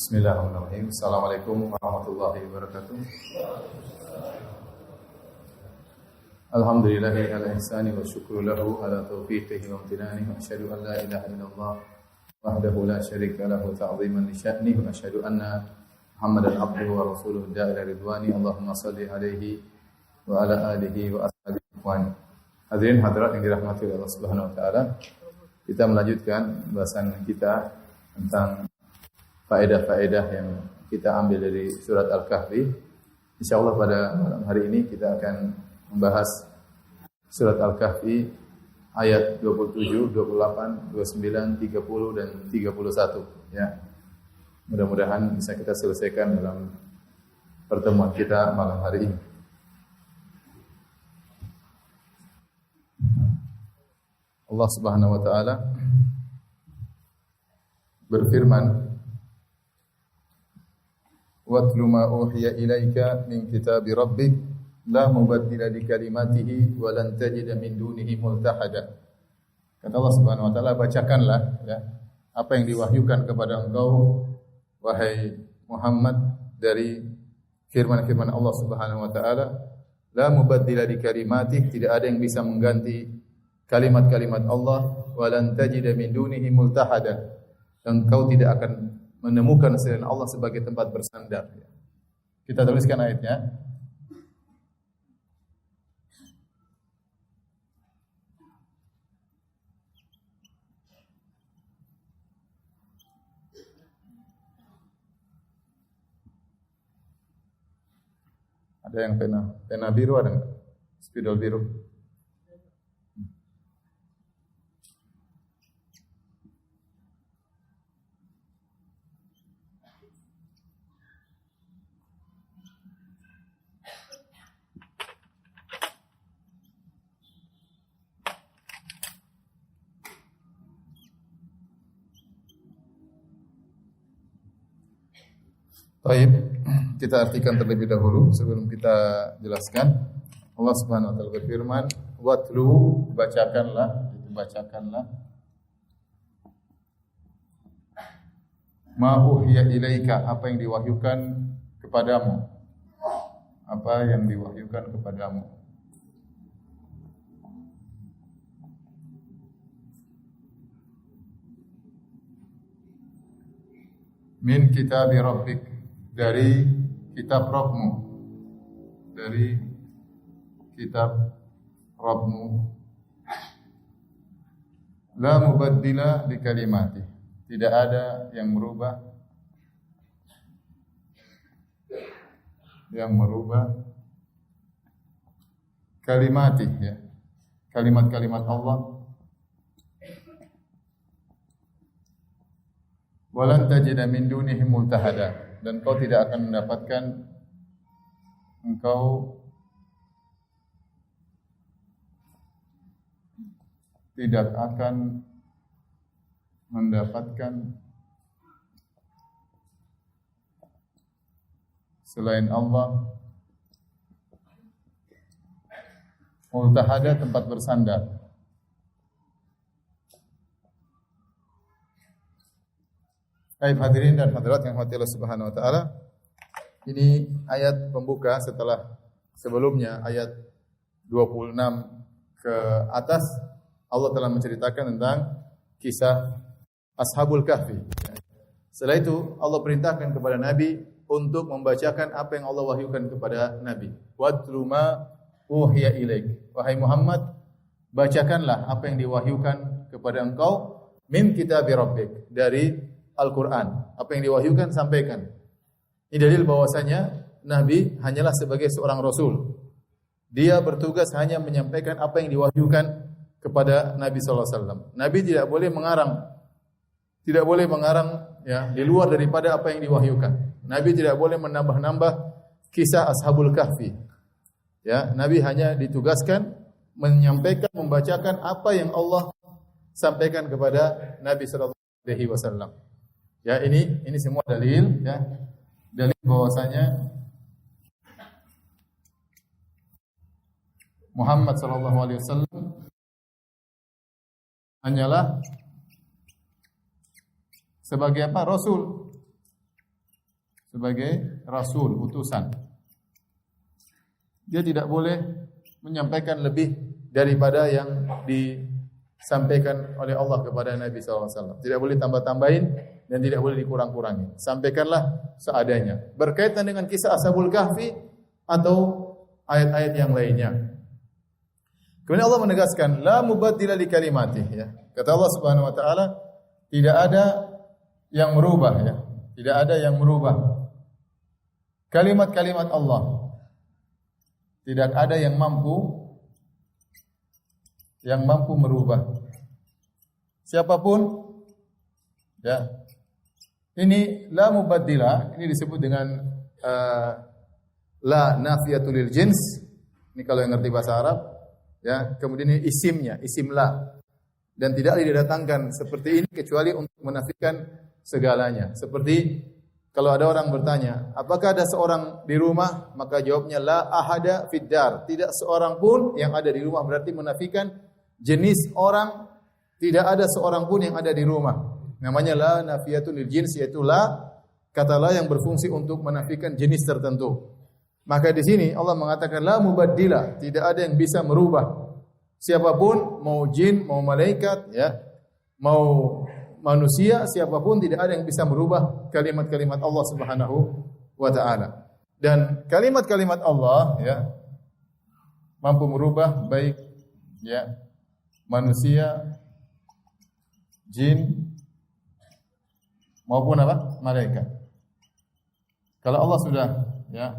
Bismillahirrahmanirrahim. Assalamualaikum warahmatullahi wabarakatuh. Alhamdulillahi ala ihsani wa syukru lahu ala taufiqihi wa amtinani wa asyhadu an la ilaha illallah wahdahu la syarika lahu ta'ziman li sya'ni wa asyhadu anna Muhammadan abduhu wa rasuluhu da'ila ridwani. Allahumma salli alaihi wa ala alihi wa ashabihi ikhwani. Hadirin hadirat yang dirahmati oleh Allah Subhanahu wa taala, kita melanjutkan bahasan kita tentang faedah-faedah yang kita ambil dari surat Al-Kahfi. Insyaallah pada malam hari ini kita akan membahas surat Al-Kahfi ayat 27, 28, 29, 30 dan 31 ya. Mudah-mudahan bisa kita selesaikan dalam pertemuan kita malam hari ini. Allah Subhanahu wa taala berfirman, "Watlu ma uhiya ilaika min kitabi rabbik la mubaddila li kalimatihi wa lan tajida min dunihi multahada." Kata Allah Subhanahu wa taala, bacakanlah ya apa yang diwahyukan kepada engkau wahai Muhammad dari firman-firman Allah Subhanahu wa taala. La mubaddila li kalimatihi, tidak ada yang bisa mengganti kalimat-kalimat Allah, wa lan tajida min dunihi multahada. Engkau tidak akan menemukan selain Allah sebagai tempat bersandar. Kita tuliskan ayatnya. Ada yang pena biru ada enggak? Spidol biru. Baik, kita artikan terlebih dahulu sebelum kita jelaskan. Allah Subhanahu wa taala berfirman, "Watlu", bacakanlah, bacakanlah. "Ma uhiya ilaika", apa yang diwahyukan kepadamu. Apa yang diwahyukan kepadamu. Min kitabi rabbik, dari kitab Rabbmu, dari kitab Rabbmu. La mubaddila li kalimati, tidak ada yang merubah kalimati ya, kalimat-kalimat Allah. Walan tajida min dunihi multahada, dan kau tidak akan mendapatkan selain Allah multahada, tempat bersandar. Baik hadirin dan hadirat yang dirahmati Allah Subhanahu wa taala. Ini ayat pembuka setelah sebelumnya ayat 26 ke atas Allah telah menceritakan tentang kisah Ashabul Kahfi. Setelah itu Allah perintahkan kepada Nabi untuk membacakan apa yang Allah wahyukan kepada Nabi. Watlu ma uhiya ilaik. Wahai Muhammad, bacakanlah apa yang diwahyukan kepada engkau min kitabi rabbik, dari Al-Quran. Apa yang diwahyukan sampaikan. Ini dalil bahwasanya Nabi hanyalah sebagai seorang Rasul. Dia bertugas hanya menyampaikan apa yang diwahyukan kepada Nabi SAW. Nabi tidak boleh mengarang ya di luar daripada apa yang diwahyukan. Nabi tidak boleh menambah-nambah kisah Ashabul Kahfi. Ya, Nabi hanya ditugaskan menyampaikan, membacakan apa yang Allah sampaikan kepada Nabi SAW. Ya, ini semua dalil ya. Dalil bahwasanya Muhammad sallallahu alaihi wasallam hanyalah sebagai apa? Rasul. sebagai rasul, utusan. Dia tidak boleh menyampaikan lebih daripada yang disampaikan oleh Allah kepada Nabi SAW. Tidak boleh tambah-tambahin dan tidak boleh dikurang-kurangi. Sampaikanlah seadanya. Berkaitan dengan kisah Ashabul Kahfi atau ayat-ayat yang lainnya. Kemudian Allah menegaskan, la mubaddila li kalimatih, ya. Kata Allah Subhanahu wa taala, tidak ada yang merubah, ya. Tidak ada yang merubah kalimat-kalimat Allah. Tidak ada yang mampu merubah. Siapapun, ya. Ini la mubaddila, ini disebut dengan la nafiyatul lil jins. Ini kalau yang ngerti bahasa Arab, ya. Kemudian ini isimnya, isim la. Dan tidak didatangkan seperti ini kecuali untuk menafikan segalanya. Seperti kalau ada orang bertanya, apakah ada seorang di rumah? Maka jawabnya la ahada fid dar. Tidak seorang pun yang ada di rumah, berarti menafikan jenis orang. Tidak ada seorang pun yang ada di rumah. Namanya la nafiyatul lil jins, yaitu la, kata la yang berfungsi untuk menafikan jenis tertentu. Maka di sini Allah mengatakan la mubaddila, tidak ada yang bisa merubah. Siapapun, mau jin, mau malaikat, ya, mau manusia, siapapun tidak ada yang bisa merubah kalimat-kalimat Allah Subhanahu wa taala. Dan kalimat-kalimat Allah, ya, mampu merubah baik, ya, manusia, jin maupun apa? Malaikat. Kalau Allah sudah, ya,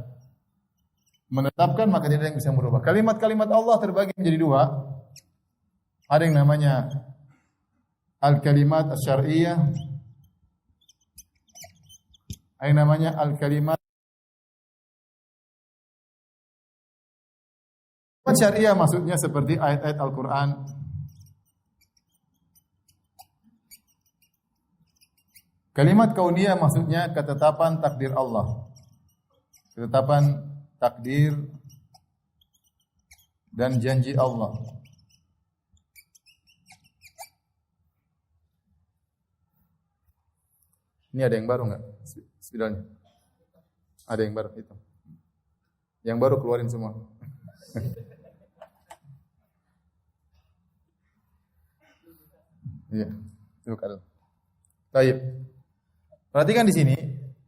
menetapkan, maka tidak ada yang bisa merubah. Kalimat-kalimat Allah terbagi menjadi dua. Ada yang namanya al-kalimat asy-syar'iyyah. Ada yang namanya al-kalimat syariah, maksudnya seperti ayat-ayat Al-Quran. Kalimat kauniyah maksudnya ketetapan takdir Allah. Ketetapan takdir dan janji Allah. Ini ada yang baru enggak? Spidolnya. Ada yang baru itu. Yang baru keluarin semua. Iya, coba. Baik. Perhatikan di sini,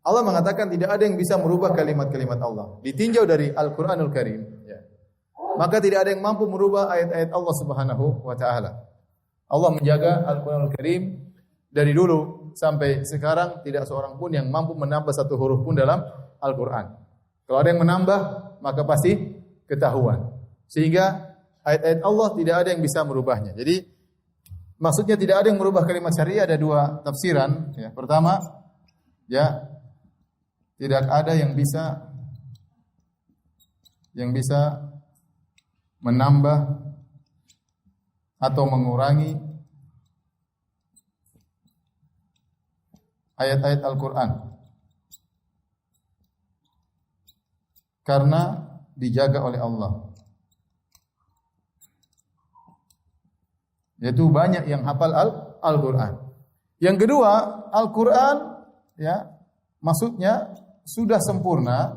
Allah mengatakan tidak ada yang bisa merubah kalimat-kalimat Allah. Ditinjau dari Al-Qur'anul Karim, ya. Maka tidak ada yang mampu merubah ayat-ayat Allah Subhanahu wa taala. Allah menjaga Al-Qur'anul Karim dari dulu sampai sekarang, tidak seorang pun yang mampu menambah satu huruf pun dalam Al-Qur'an. Kalau ada yang menambah, maka pasti ketahuan. Sehingga ayat-ayat Allah tidak ada yang bisa merubahnya. Jadi maksudnya tidak ada yang merubah kalimat syariah, ada dua tafsiran, ya. Pertama, ya, tidak ada yang bisa menambah atau mengurangi ayat-ayat Al-Quran karena dijaga oleh Allah. Yaitu banyak yang hafal Al-Quran. Yang kedua, Al-Quran, ya, maksudnya sudah sempurna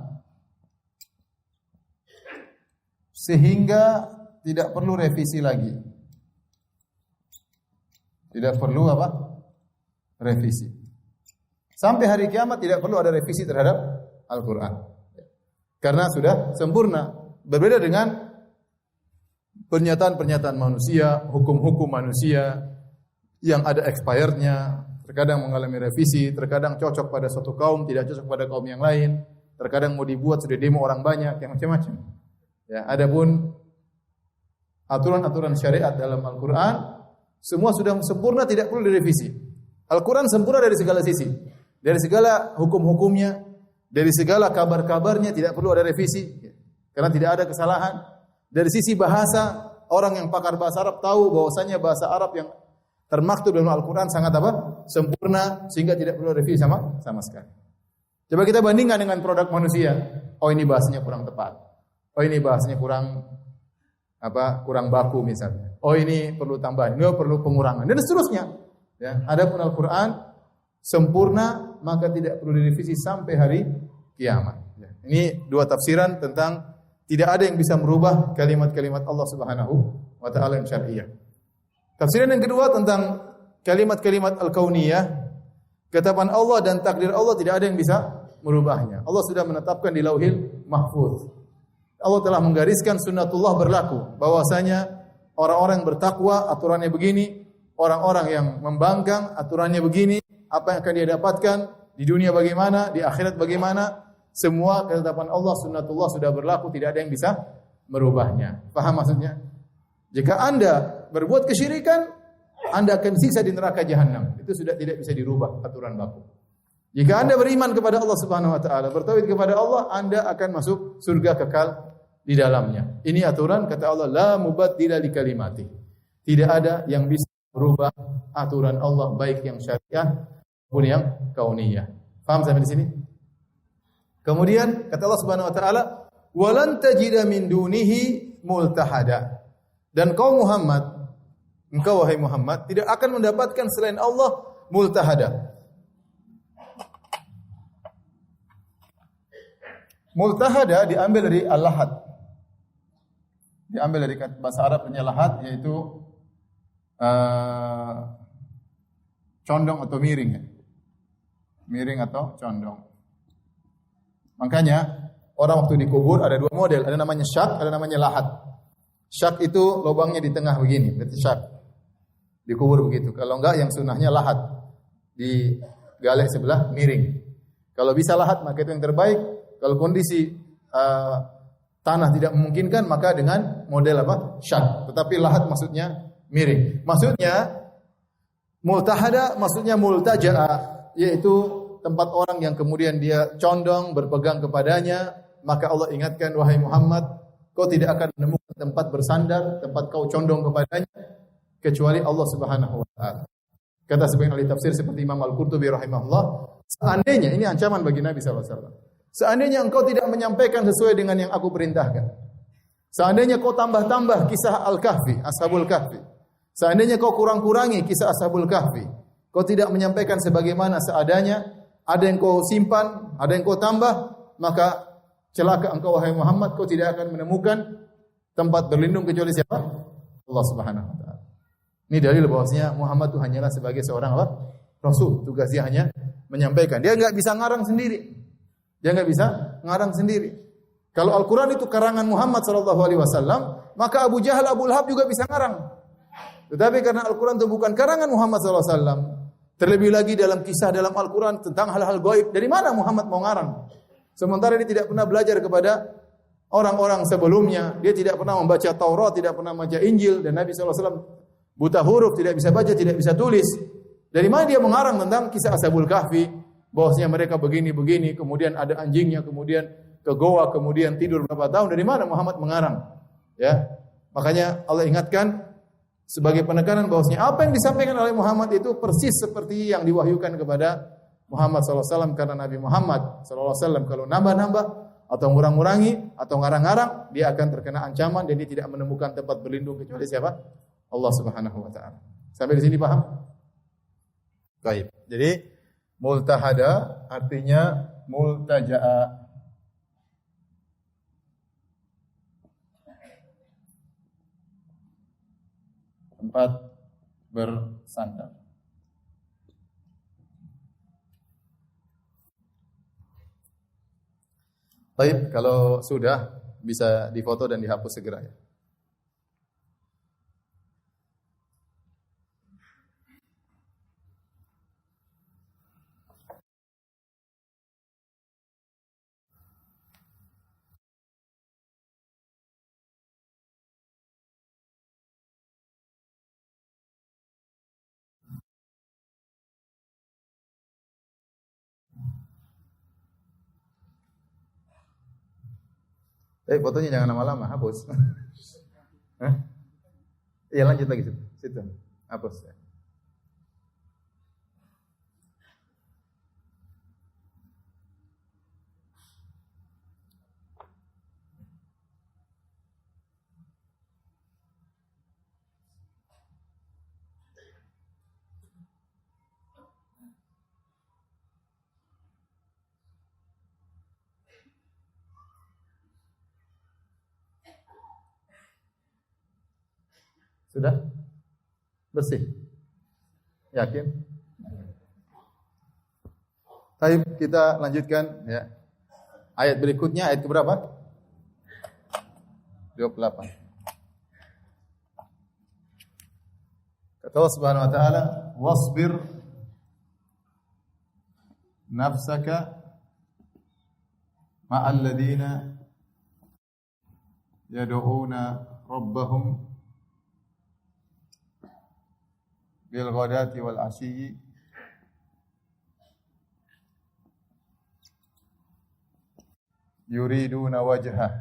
sehingga tidak perlu revisi lagi. Tidak perlu apa? Revisi. Sampai hari kiamat tidak perlu ada revisi terhadap Al-Quran. Karena sudah sempurna. Berbeda dengan pernyataan-pernyataan manusia, hukum-hukum manusia yang ada expirednya, terkadang mengalami revisi, terkadang cocok pada suatu kaum, tidak cocok pada kaum yang lain, terkadang mau dibuat sudah demo orang banyak, yang macam-macam. Ya, adapun aturan-aturan syariat dalam Al-Quran semua sudah sempurna, tidak perlu direvisi. Al-Quran sempurna dari segala sisi, dari segala hukum-hukumnya, dari segala kabar-kabarnya, tidak perlu ada revisi, karena tidak ada kesalahan. Dari sisi bahasa, orang yang pakar bahasa Arab tahu bahwasanya bahasa Arab yang termaktub dalam Al-Quran sangat apa? Sempurna, sehingga tidak perlu revisi sama sekali. Coba kita bandingkan dengan produk manusia. Oh, ini bahasanya kurang tepat. Oh, ini bahasanya kurang baku misalnya. Oh, ini perlu tambahan, ini perlu pengurangan, dan seterusnya. Ya, adapun Al-Quran sempurna, maka tidak perlu direvisi sampai hari kiamat. Ya. Ini dua tafsiran tentang tidak ada yang bisa merubah kalimat-kalimat Allah Subhanahu wa taala yang syar'iyyah. Tafsiran yang kedua tentang kalimat-kalimat al-kauniyah, ketetapan Allah dan takdir Allah tidak ada yang bisa merubahnya. Allah sudah menetapkan di Lauhil Mahfuz. Allah telah menggariskan sunnatullah berlaku, bahwasanya orang-orang yang bertakwa aturannya begini, orang-orang yang membangkang aturannya begini, apa yang akan dia dapatkan di dunia bagaimana, di akhirat bagaimana, semua ketetapan Allah sunnatullah sudah berlaku, tidak ada yang bisa merubahnya. Paham maksudnya? Jika Anda berbuat kesyirikan, Anda akan siksa di neraka jahanam. Itu sudah tidak bisa dirubah aturan baku. Jika Anda beriman kepada Allah Subhanahu wa taala, bertauhid kepada Allah, Anda akan masuk surga kekal di dalamnya. Ini aturan kata Allah, la mubaddila li kalimati. Tidak ada yang bisa merubah aturan Allah baik yang syariah maupun yang kauniyah. Paham sampai di sini? Kemudian kata Allah Subhanahu wa taala, "Walan tajida min dunihi multahada." Dan kau Muhammad, engkau wahai Muhammad, tidak akan mendapatkan selain Allah multahada. Multahada diambil dari al-lahad. Diambil dari bahasa Arabnya lahad, yaitu condong atau miring. Miring atau condong. Makanya orang waktu dikubur ada dua model, ada namanya syak, ada namanya lahad. Syak itu lubangnya di tengah begini, berarti syak. Dikubur begitu. Kalau enggak yang sunnahnya lahad. Digali sebelah miring. Kalau bisa lahad maka itu yang terbaik. Kalau kondisi tanah tidak memungkinkan maka dengan model apa? Syak. Tetapi lahad maksudnya miring. Maksudnya multahada maksudnya multaja'a, yaitu tempat orang yang kemudian dia condong berpegang kepadanya, maka Allah ingatkan, wahai Muhammad, kau tidak akan menemukan tempat bersandar, tempat kau condong kepadanya kecuali Allah Subhanahu wa taala. Kata sebagian ahli tafsir seperti Imam Al-Qurtubi rahimahullah, seandainya ini ancaman bagi Nabi sallallahu alaihi wasallam. Seandainya engkau tidak menyampaikan sesuai dengan yang aku perintahkan. Seandainya kau tambah-tambah kisah Al-Kahfi, Ashabul Kahfi. Seandainya kau kurang-kurangi kisah Ashabul Kahfi. Kau tidak menyampaikan sebagaimana seadanya, ada yang kau simpan, ada yang kau tambah, maka celaka engkau wahai Muhammad, kau tidak akan menemukan tempat berlindung kecuali siapa? Allah Subhanahu wa taala. Ini dalil bahwasanya Muhammad itu hanyalah sebagai seorang apa? Rasul. Tugasnya hanya menyampaikan. Dia enggak bisa ngarang sendiri. Dia enggak bisa ngarang sendiri. Kalau Al-Qur'an itu karangan Muhammad sallallahu alaihi wasallam, maka Abu Jahal, Abu Lahab juga bisa ngarang. Tetapi karena Al-Qur'an itu bukan karangan Muhammad sallallahu alaihi wasallam, terlebih lagi dalam kisah dalam Al-Qur'an tentang hal-hal gaib, dari mana Muhammad mau ngarang? Sementara dia tidak pernah belajar kepada orang-orang sebelumnya, dia tidak pernah membaca Taurat, tidak pernah membaca Injil, dan Nabi sallallahu alaihi wasallam buta huruf, tidak bisa baca, tidak bisa tulis. Dari mana dia mengarang tentang kisah Ashabul Kahfi, bahwasanya mereka begini-begini, kemudian ada anjingnya, kemudian ke goa, kemudian tidur berapa tahun, dari mana Muhammad mengarang? Ya. Makanya Allah ingatkan sebagai penekanan bahwasanya apa yang disampaikan oleh Muhammad itu persis seperti yang diwahyukan kepada Muhammad SAW, karena Nabi Muhammad SAW kalau nambah-nambah atau ngurang-ngurangi atau ngarang-ngarang, dia akan terkena ancaman dan dia tidak menemukan tempat berlindung kecuali siapa? Allah Subhanahu wa taala. Sampai di sini paham? Baik. Jadi multahada artinya multaja'a. Tempat bersandar. Baik, kalau sudah bisa difoto dan dihapus segera ya. Tapi fotonya jangan lama-lama, hapus. Hah? Iya lanjut lagi situ. Situ. Hapus ya. Sudah? Bersih? Yakin? Baik, kita lanjutkan ya. Ayat berikutnya ayat keberapa? 28. Kata Allah Subhanahu wa taala, "Wasbir nafsaka ma'al ladzina yad'una rabbahum bil ghadati wal 'ashiyyi yuriduna wajhah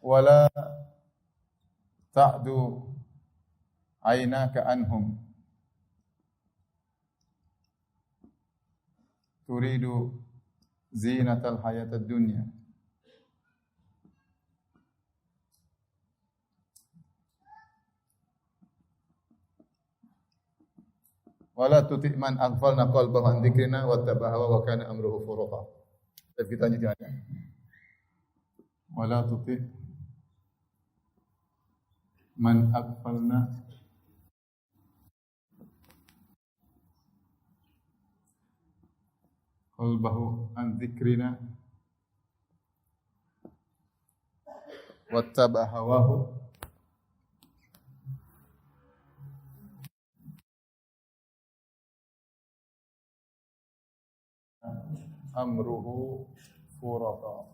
wala ta'du aynaka anhum turidu zinatal hayatad dunya wala tuti' man aghfalna qalbahu an dzikrina wattaba'a hawa wa kana amruhu furuta." Kita lanjutkan. Wala tuti' man aghfalna qalbahu an dzikrina wattaba'a hawahu amruhu furata.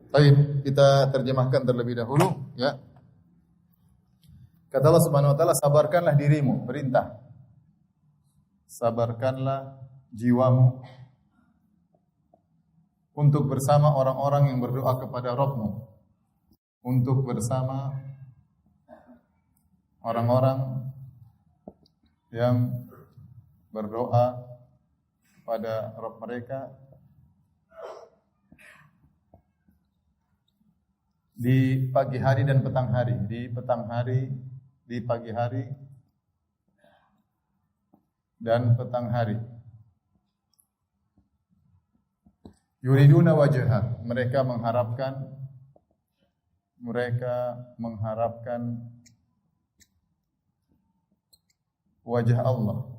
Baik, kita terjemahkan terlebih dahulu ya. Kata Allah Subhanahu wa taala, sabarkanlah dirimu, perintah. Sabarkanlah jiwamu untuk bersama orang-orang yang berdoa kepada Rabb-Mu. Untuk bersama orang-orang yang berdoa pada Rabb mereka di pagi hari dan petang hari, di petang hari, di pagi hari dan petang hari. Yuriduna wajhah, mereka mengharapkan wajah Allah.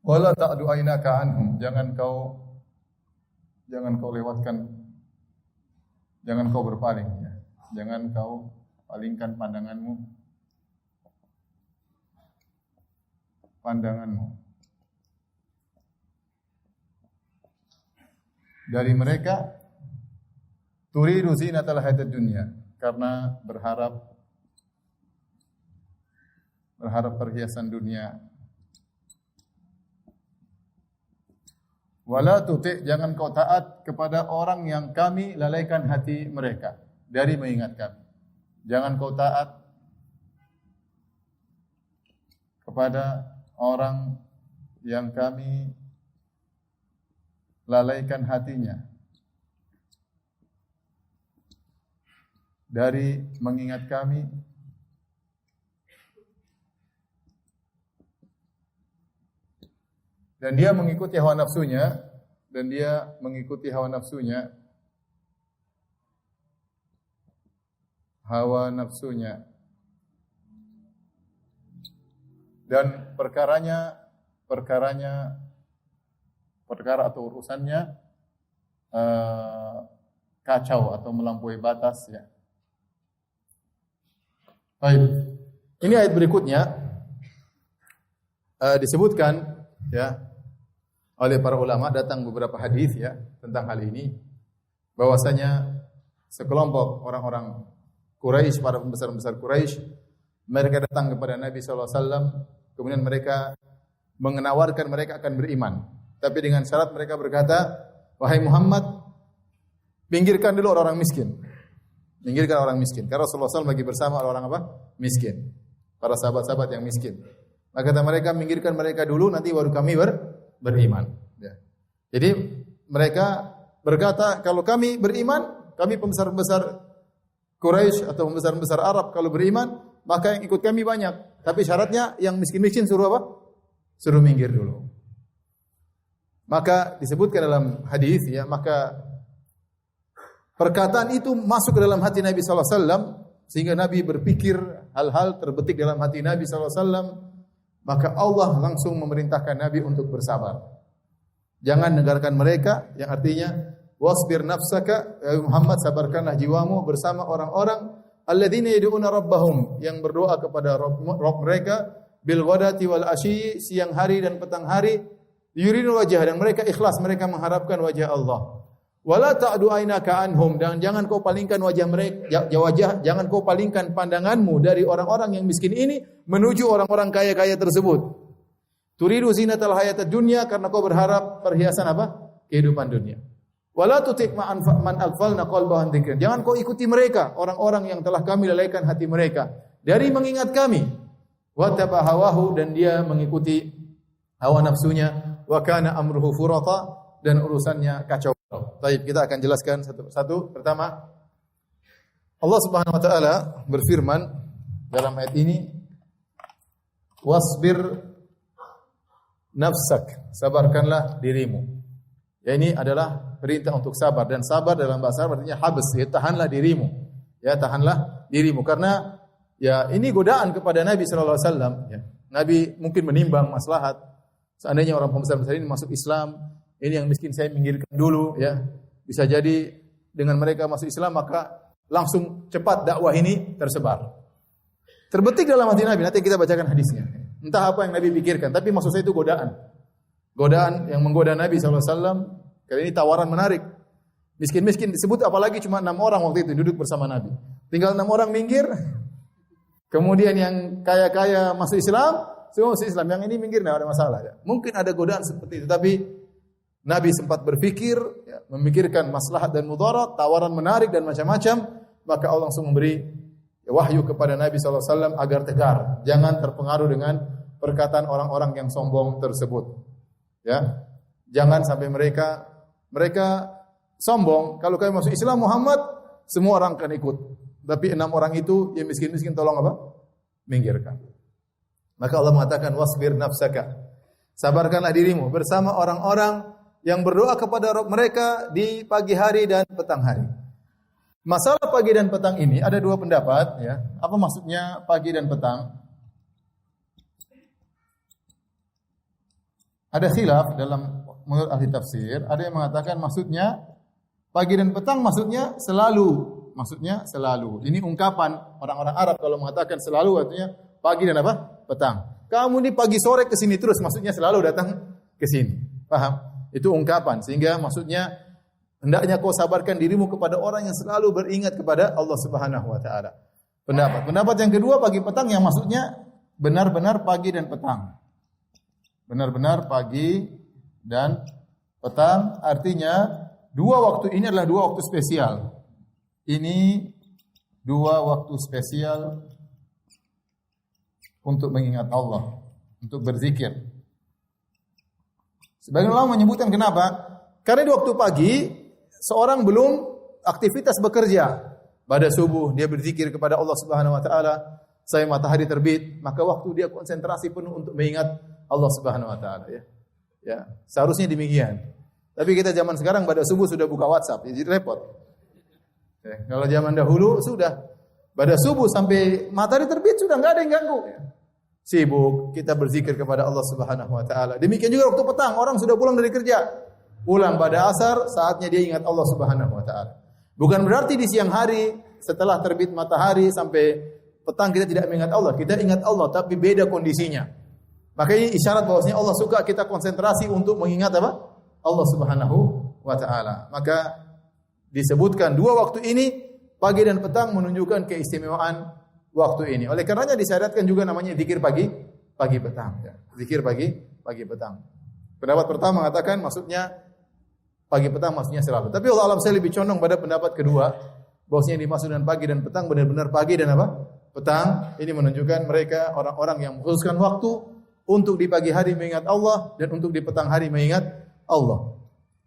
Wala ta'du aynaka anhum, jangan kau lewatkan, jangan kau berpaling ya. Jangan kau palingkan pandanganmu dari mereka. Turidu zinatal hayatid dunya, karena berharap perhiasan dunia. Wala tuti', jangan kau taat kepada orang yang kami lalaikan hati mereka dari mengingat kami. Jangan kau taat kepada orang yang kami lalaikan hatinya dari mengingat kami. Dan dia mengikuti hawa nafsunya, dan perkara atau urusannya kacau atau melampaui batas ya. Baik. Ini ayat berikutnya disebutkan ya oleh para ulama, datang beberapa hadis ya tentang hal ini, bahwasanya sekelompok orang-orang Quraisy, para pembesar-pembesar Quraisy, mereka datang kepada Nabi sallallahu alaihi wasallam, kemudian mereka menawarkan mereka akan beriman, tapi dengan syarat mereka berkata, "Wahai Muhammad, pinggirkan dulu orang miskin." Pinggirkan orang miskin. Karena Rasulullah SAW lagi bersama orang apa? Miskin. Para sahabat-sahabat yang miskin. Maka kata mereka, minggirkan mereka dulu, nanti baru kami beriman. Ya. Jadi mereka berkata, kalau kami beriman, kami pembesar-pembesar Quraisy atau pembesar-pembesar Arab kalau beriman, maka yang ikut kami banyak. Tapi syaratnya yang miskin-miskin suruh apa? Suruh minggir dulu. Maka disebutkan dalam hadis ya, maka perkataan itu masuk ke dalam hati Nabi sallallahu alaihi wasallam sehingga Nabi berpikir hal-hal terbetik dalam hati Nabi sallallahu alaihi wasallam, maka Allah langsung memerintahkan Nabi untuk bersabar. Jangan dengarkan mereka, yang artinya wasbir nafsaka ya Muhammad, sabarkanlah jiwamu bersama orang-orang alladzina yad'una rabbahum, yang berdoa kepada Rabb mereka bil ghadati wal asyi, siang hari dan petang hari, yuridun wajah, dan mereka ikhlas, mereka mengharapkan wajah Allah. Wala ta'du ainaka anhum, dan jangan kau palingkan wajah mereka, jangan kau palingkan pandanganmu dari orang-orang yang miskin ini menuju orang-orang kaya-kaya tersebut. Turidu zinatal hayatad dunya, karena kau berharap perhiasan apa? Kehidupan dunia. Wala tutik man aghfalna qalbahu an dzikr. Jangan kau ikuti mereka, orang-orang yang telah kami lalaikan hati mereka dari mengingat kami. Wa tabahawahu, dan dia mengikuti hawa nafsunya. Wa kana amruhu furata, dan urusannya kacau. Baik, kita akan jelaskan satu persatu. Pertama, Allah Subhanahu wa taala berfirman dalam ayat ini, wasbir nafsak, sabarkanlah dirimu. Ya, ini adalah perintah untuk sabar, dan sabar dalam bahasa Arab artinya habs, ya tahanlah dirimu. Ya, tahanlah dirimu, karena ya ini godaan kepada Nabi sallallahu alaihi wasallam ya. Nabi mungkin menimbang maslahat. Seandainya orang pembesar-besar ini masuk Islam, ini yang miskin saya minggirkan dulu ya. Bisa jadi dengan mereka masuk Islam maka langsung cepat dakwah ini tersebar. Terbetik dalam hati Nabi, nanti kita bacakan hadisnya. Entah apa yang Nabi pikirkan, tapi maksud saya itu godaan. Godaan yang menggoda Nabi SAW. Kali ini tawaran menarik. Miskin-miskin disebut, apalagi cuma 6 orang waktu itu duduk bersama Nabi. Tinggal 6 orang minggir. Kemudian yang kaya-kaya masuk Islam, semua masuk Islam. Yang ini minggir, tidak ada masalah. Ya. Mungkin ada godaan seperti itu, tapi Nabi sempat berpikir, ya, memikirkan maslahat dan mudarat, tawaran menarik dan macam-macam. Maka Allah langsung memberi wahyu kepada Nabi SAW agar tegar, jangan terpengaruh dengan perkataan orang-orang yang sombong tersebut. Ya, jangan sampai mereka sombong. Kalau kami masuk Islam Muhammad, semua orang akan ikut. Tapi 6 orang itu yang miskin-miskin tolong apa? Minggirkan. Maka Allah mengatakan wasbir nafsaka, sabarkanlah dirimu bersama orang-orang yang berdoa kepada Rabb mereka di pagi hari dan petang hari. Masalah pagi dan petang ini ada 2 pendapat ya. Apa maksudnya pagi dan petang? Ada khilaf dalam menurut ahli tafsir, ada yang mengatakan maksudnya pagi dan petang maksudnya selalu. Maksudnya selalu. Ini ungkapan orang-orang Arab kalau mengatakan selalu artinya pagi dan apa? Petang. Kamu ini pagi sore ke sini terus, maksudnya selalu datang ke sini. Paham? Itu ungkapan, sehingga maksudnya hendaknya kau sabarkan dirimu kepada orang yang selalu beringat kepada Allah Subhanahu wa taala. Pendapat yang kedua, pagi petang, yang maksudnya benar-benar pagi dan petang. Benar-benar pagi dan petang, artinya 2 waktu ini adalah 2 waktu spesial. Ini 2 waktu spesial untuk mengingat Allah, untuk berzikir. Sebagian ulama menyebutkan kenapa? Karena di waktu pagi seorang belum aktivitas bekerja. Pada subuh dia berzikir kepada Allah Subhanahu wa taala, sampai matahari terbit, maka waktu dia konsentrasi penuh untuk mengingat Allah Subhanahu wa taala ya. Ya, seharusnya demikian. Tapi kita zaman sekarang pada subuh sudah buka WhatsApp, jadi repot. Ya, kalau zaman dahulu sudah pada subuh sampai matahari terbit sudah enggak ada yang ganggu. Ya. Sibuk kita berzikir kepada Allah Subhanahu wa taala. Demikian juga waktu petang, orang sudah pulang dari kerja. Pulang pada asar, saatnya dia ingat Allah Subhanahu wa taala. Bukan berarti di siang hari setelah terbit matahari sampai petang kita tidak mengingat Allah. Kita ingat Allah, tapi beda kondisinya. Makanya isyarat bahwasanya Allah suka kita konsentrasi untuk mengingat apa? Allah Subhanahu wa taala. Maka disebutkan 2 waktu ini, pagi dan petang, menunjukkan keistimewaan waktu ini. Oleh karenanya disyaratkan juga namanya zikir pagi petang. Ya. Zikir pagi petang. Pendapat pertama mengatakan maksudnya pagi petang, maksudnya selalu. Tapi Allah alam saya lebih condong pada pendapat kedua, bahwasanya yang dimaksud dengan pagi dan petang benar-benar pagi dan apa? Petang. Ini menunjukkan mereka orang-orang yang mengkhususkan waktu untuk di pagi hari mengingat Allah dan untuk di petang hari mengingat Allah.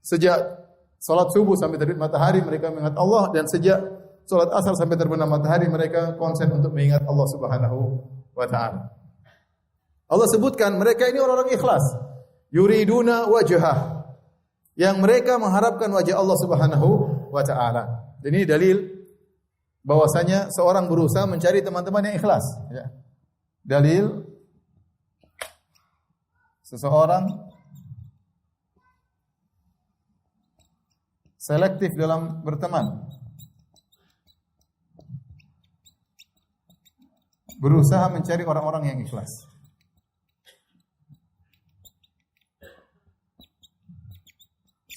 Sejak salat subuh sampai terbit matahari mereka mengingat Allah, dan sejak salat asar sampai terbenam matahari mereka konsen untuk mengingat Allah Subhanahu wa taala. Allah sebutkan mereka ini orang-orang ikhlas. Yuriduna wajhah. yang mereka mengharapkan wajah Allah Subhanahu wa taala. Dan ini dalil bahwasanya seorang berusaha mencari teman-teman yang ikhlas, ya. Dalil seseorang selektif dalam berteman. Berusaha mencari orang-orang yang ikhlas.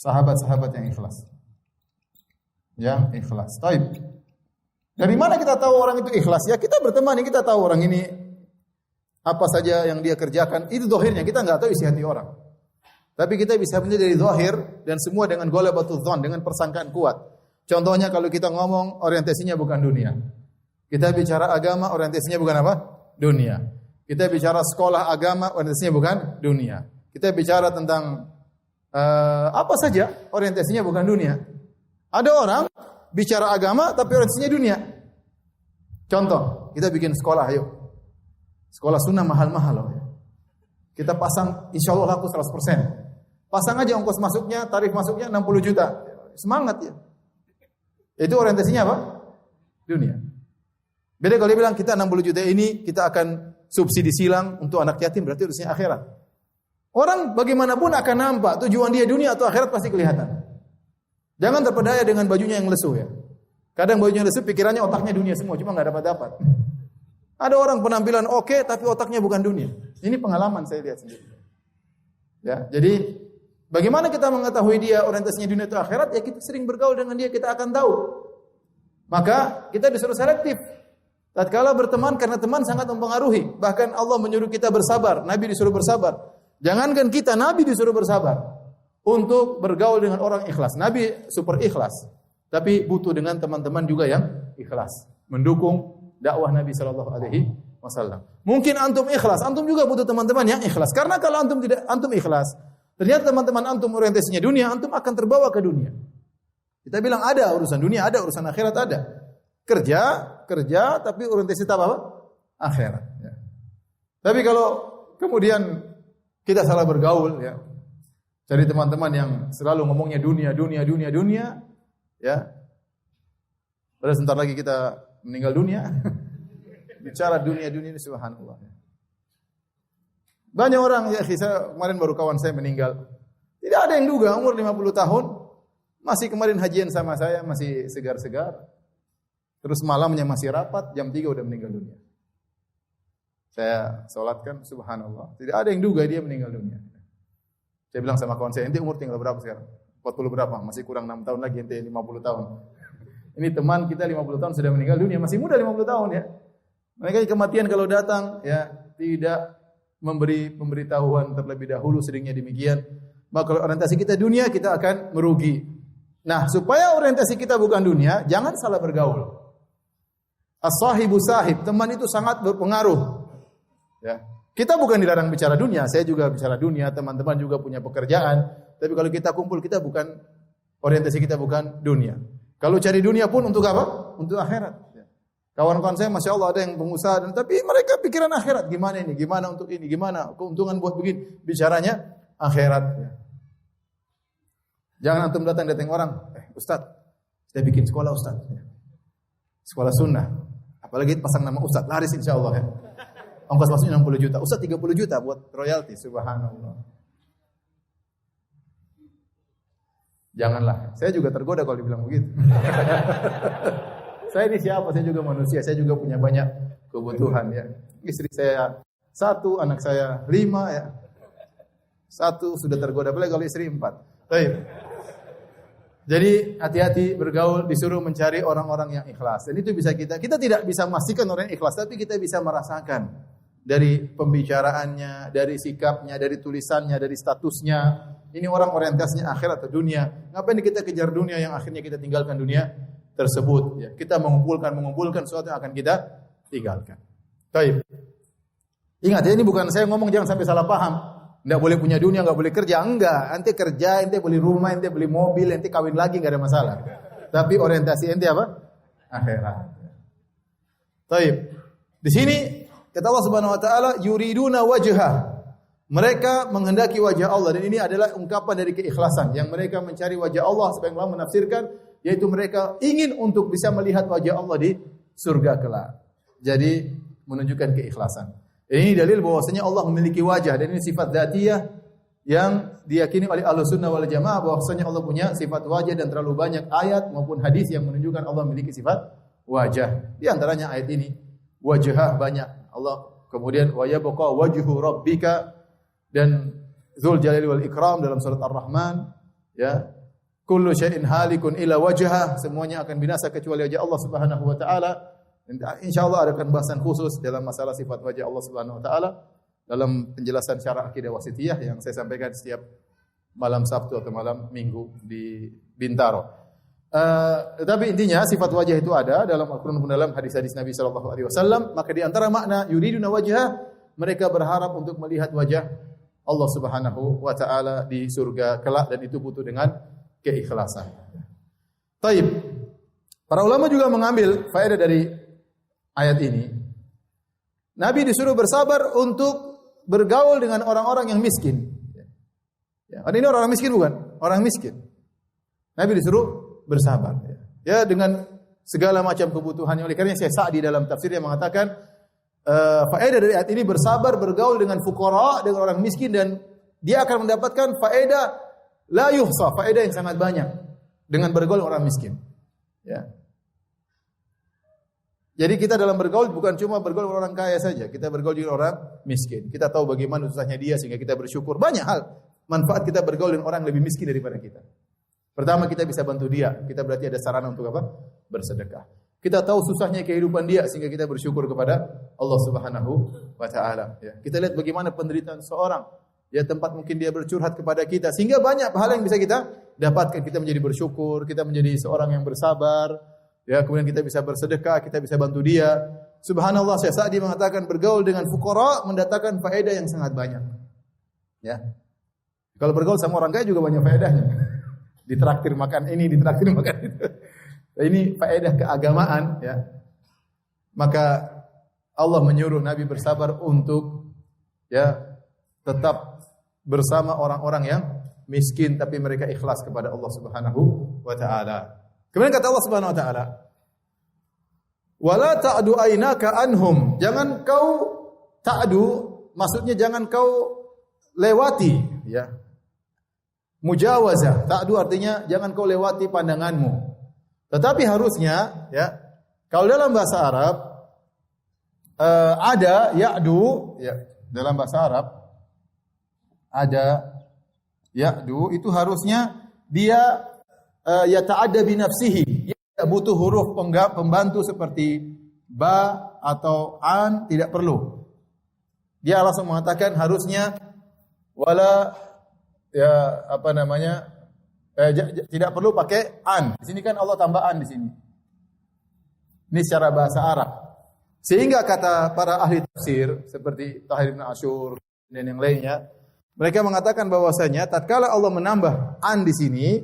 Sahabat-sahabat yang ikhlas. Yang ikhlas. Taib. Dari mana kita tahu orang itu ikhlas? Ya kita berteman, kita tahu orang ini apa saja yang dia kerjakan. Itu zahirnya, kita enggak tahu isi hati orang. Tapi kita bisa menilai dari zahir dan semua dengan ghalabatul dzan, dengan persangkaan kuat. Contohnya kalau kita ngomong orientasinya bukan dunia. Kita bicara agama, orientasinya bukan apa? Dunia. Kita bicara sekolah agama, orientasinya bukan dunia. Kita bicara tentang apa saja, orientasinya bukan dunia. Ada orang bicara agama, tapi orientasinya dunia. Contoh, kita bikin sekolah, ayo. Sekolah sunnah mahal-mahal loh. Kita pasang, insya Allah laku 100%. Pasang aja ongkos masuknya, tarif masuknya 60 juta. Semangat ya. Itu orientasinya apa? Dunia. Beda kalau dia bilang kita 60 juta ini kita akan subsidi silang untuk anak yatim, berarti harusnya akhirat. Orang bagaimanapun akan nampak tujuan dia dunia atau akhirat pasti kelihatan. Jangan terpedaya dengan bajunya yang lesu ya. Kadang bajunya lesu pikirannya otaknya dunia semua, cuma nggak dapat. Ada orang penampilan oke tapi otaknya bukan dunia. Ini pengalaman saya lihat sendiri. Ya, jadi bagaimana kita mengetahui dia orientasinya dunia atau akhirat? Ya kita sering bergaul dengan dia, kita akan tahu. Maka kita disuruh selektif. Tatkala berteman karena teman sangat mempengaruhi. Bahkan Allah menyuruh kita bersabar, Nabi disuruh bersabar. Jangankan kita, Nabi disuruh bersabar untuk bergaul dengan orang ikhlas. Nabi super ikhlas, tapi butuh dengan teman-teman juga yang ikhlas, mendukung dakwah Nabi sallallahu alaihi wasallam. Mungkin antum ikhlas, antum juga butuh teman-teman yang ikhlas. Karena kalau antum ikhlas, ternyata teman-teman antum orientasinya dunia, antum akan terbawa ke dunia. Kita bilang ada urusan dunia, ada urusan akhirat, ada. Kerja, tapi orientasi apa? Akhirat. Ya. Tapi kalau kemudian kita salah bergaul, ya, cari teman-teman yang selalu ngomongnya dunia, ya. Pada sebentar lagi kita meninggal dunia. Bicara dunia ini subhanallah. Banyak orang ya, saya kemarin baru kawan saya meninggal. Tidak ada yang duga umur 50 tahun, masih kemarin hajian sama saya, masih segar-segar. Terus malamnya masih rapat, jam 3 udah meninggal dunia. Saya sholatkan, subhanallah. Tidak ada yang duga dia meninggal dunia. Saya bilang sama kawan saya, ente umur tinggal berapa sekarang? 40 berapa? Masih kurang 6 tahun lagi, ente 50 tahun. Ini teman kita 50 tahun sudah meninggal dunia, masih muda 50 tahun ya. Mereka kematian kalau datang, ya tidak memberi pemberitahuan terlebih dahulu, seringnya demikian. Maka kalau orientasi kita dunia, kita akan merugi. Nah, supaya orientasi kita bukan dunia, jangan salah bergaul. As-sahibu sahib, teman itu sangat berpengaruh. Ya. Kita bukan dilarang bicara dunia, saya juga bicara dunia, teman-teman juga punya pekerjaan. Tapi kalau kita kumpul, kita bukan, orientasi kita bukan dunia. Kalau cari dunia pun untuk apa? Untuk akhirat. Ya. Kawan-kawan saya, Masya Allah ada yang pengusaha, tapi mereka pikiran akhirat. Gimana ini? Gimana untuk ini? Gimana keuntungan buat begini? Bicaranya akhirat. Ya. Jangan antum datang orang, Ustaz, saya bikin sekolah Ustaz. Ya. Sekolah sunnah. Apalagi pasang nama Ustaz, laris insya Allah ya. Ongkos masuknya 60 juta. Ustaz 30 juta buat royalti, subhanallah. Janganlah. Saya juga tergoda kalau dibilang begitu. Saya ini siapa? Saya juga manusia. Saya juga punya banyak kebutuhan ya. Istri saya 1, anak saya 5 ya. 1 sudah tergoda. Apalagi kalau istri 4. Baik. Jadi hati-hati bergaul, disuruh mencari orang-orang yang ikhlas. Dan itu bisa kita tidak bisa memastikan orang yang ikhlas, tapi kita bisa merasakan dari pembicaraannya, dari sikapnya, dari tulisannya, dari statusnya. Ini orang orientasinya akhirat atau dunia. Ngapain kita kejar dunia yang akhirnya kita tinggalkan dunia tersebut? Ya, kita mengumpulkan sesuatu yang akan kita tinggalkan. Baik. Ingat ya, ini bukan saya ngomong jangan sampai salah paham. Enggak boleh punya dunia, enggak boleh kerja, enggak. Ente kerja, ente beli rumah, ente beli mobil, ente kawin lagi enggak ada masalah. Tapi orientasi ente apa? Akhirat. Baik. Di sini kata Allah Subhanahu wa taala yuriduna wajha. mereka menghendaki wajah Allah, dan ini adalah ungkapan dari keikhlasan yang mereka mencari wajah Allah. Sebagian ulama menafsirkan yaitu mereka ingin untuk bisa melihat wajah Allah di surga kelak. Jadi menunjukkan keikhlasan. Ini dalil bahwasanya Allah memiliki wajah, dan ini sifat dzatiyah yang diyakini oleh Ahlussunnah wal Jamaah bahwasanya Allah punya sifat wajah, dan terlalu banyak ayat maupun hadis yang menunjukkan Allah memiliki sifat wajah. Di antaranya ayat ini, wajhah banyak. Allah kemudian wa yabqa wajhu rabbika, dan Dzul Jalali wal Ikram dalam surat Ar-Rahman, ya, kullu syai'in halikun illa wajhah, semuanya akan binasa kecuali wajah Allah Subhanahu wa taala. Insyaallah ada bahasan khusus dalam masalah sifat wajah Allah Subhanahu wa taala dalam penjelasan syarah akidah wasithiyah yang saya sampaikan setiap malam Sabtu atau malam Minggu di Bintaro. Tetapi intinya sifat wajah itu ada dalam Al-Qur'an maupun dalam hadis-hadis Nabi sallallahu alaihi wasallam. Maka di antara makna yuriduna wajhah, mereka berharap untuk melihat wajah Allah Subhanahu wa taala di surga kelak, dan itu butuh dengan keikhlasan. Taib. Para ulama juga mengambil faedah dari ayat ini. Nabi disuruh bersabar untuk bergaul dengan orang-orang yang miskin. Ya, ini orang miskin bukan? Orang miskin. Nabi disuruh bersabar. Ya, dengan segala macam kebutuhannya. Oleh karena Syekh Sa'di dalam tafsirnya mengatakan, faedah dari ayat ini bersabar bergaul dengan fuqara, dengan orang miskin, dan dia akan mendapatkan faedah la yuhsa, faedah yang sangat banyak dengan bergaul orang miskin. Ya. Jadi kita dalam bergaul bukan cuma bergaul dengan orang kaya saja, kita bergaul dengan orang miskin. Kita tahu bagaimana susahnya dia sehingga kita bersyukur. Banyak hal manfaat kita bergaul dengan orang lebih miskin daripada kita. Pertama, kita bisa bantu dia. Kita berarti ada sarana untuk apa? Bersedekah. Kita tahu susahnya kehidupan dia sehingga kita bersyukur kepada Allah Subhanahu wa taala. Ya. Kita lihat bagaimana penderitaan seorang, ya, tempat mungkin dia bercurhat kepada kita, sehingga banyak hal yang bisa kita dapatkan. Kita menjadi bersyukur, kita menjadi seorang yang bersabar, ya, kemudian kita bisa bersedekah, kita bisa bantu dia. Subhanallah, Syekh Sa'di mengatakan bergaul dengan fuqara mendatangkan faedah yang sangat banyak. Ya. Kalau bergaul sama orang kaya juga banyak faedahnya. Ditraktir makan ini, ditraktir makan itu. Ini faedah keagamaan, ya. Maka Allah menyuruh Nabi bersabar untuk, ya, tetap bersama orang-orang yang miskin tapi mereka ikhlas kepada Allah Subhanahu wa taala. Kemudian kata Allah Subhanahu wa taala, "Wala ta'du aynaka anhum." Jangan kau ta'du, maksudnya jangan kau lewati, ya. Mujawazah. Ta'du artinya jangan kau lewati pandanganmu. Tetapi harusnya, ya, kalau dalam bahasa Arab ada ya'du, ya, dalam bahasa Arab ada ya'du, itu harusnya dia yata'adda bi nafsihi. Dia tidak butuh huruf pembantu seperti ba atau an, tidak perlu. Dia langsung mengatakan harusnya wala, ya, apa namanya, tidak perlu pakai an. Di sini kan Allah tambah an di sini. Ini secara bahasa Arab. Sehingga kata para ahli tafsir seperti Tahir bin Asyur dan yang lainnya, mereka mengatakan bahwasanya tatkala Allah menambah an di sini,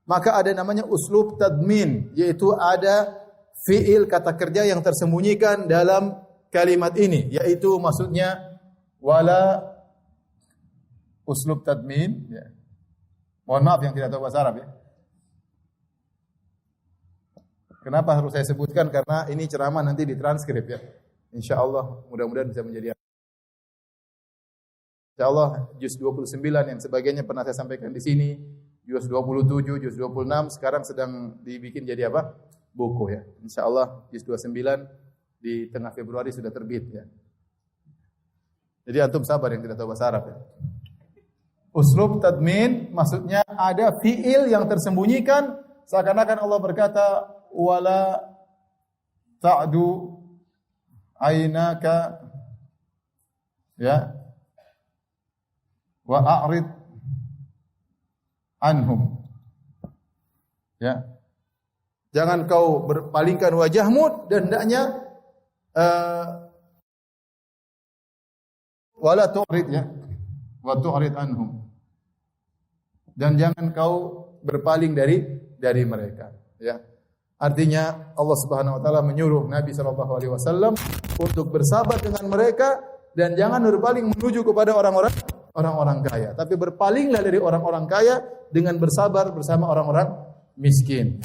maka ada namanya uslub tadmin, yaitu ada fiil kata kerja yang tersembunyikan dalam kalimat ini, yaitu maksudnya wala uslub tadmin, ya. Mohon maaf yang tidak tahu bahasa Arab, ya. Kenapa harus saya sebutkan? Karena ini ceramah nanti ditranskrip, ya. Insyaallah mudah-mudahan bisa menjadi, insyaallah juz 29 yang sebagainya pernah saya sampaikan di sini, juz 27, juz 26 sekarang sedang dibikin jadi apa? Buku, ya. Insyaallah juz 29 di tengah Februari sudah terbit, ya. Jadi antum sabar yang tidak tahu bahasa Arab, ya. Uslub tadmin maksudnya ada fiil yang tersembunyikan, seakan-akan Allah berkata wala ta'du aynaka, ya, wa a'rid anhum, ya. Jangan kau berpalingkan wajahmu, dan hendaknya wala tu'rid, ya, wa tu'rid anhum, dan jangan kau berpaling dari mereka, ya. Artinya Allah Subhanahu wa taala menyuruh Nabi sallallahu alaihi wasallam untuk bersabar dengan mereka dan jangan berpaling menuju kepada orang-orang orang-orang kaya, tapi berpalinglah dari orang-orang kaya dengan bersabar bersama orang-orang miskin.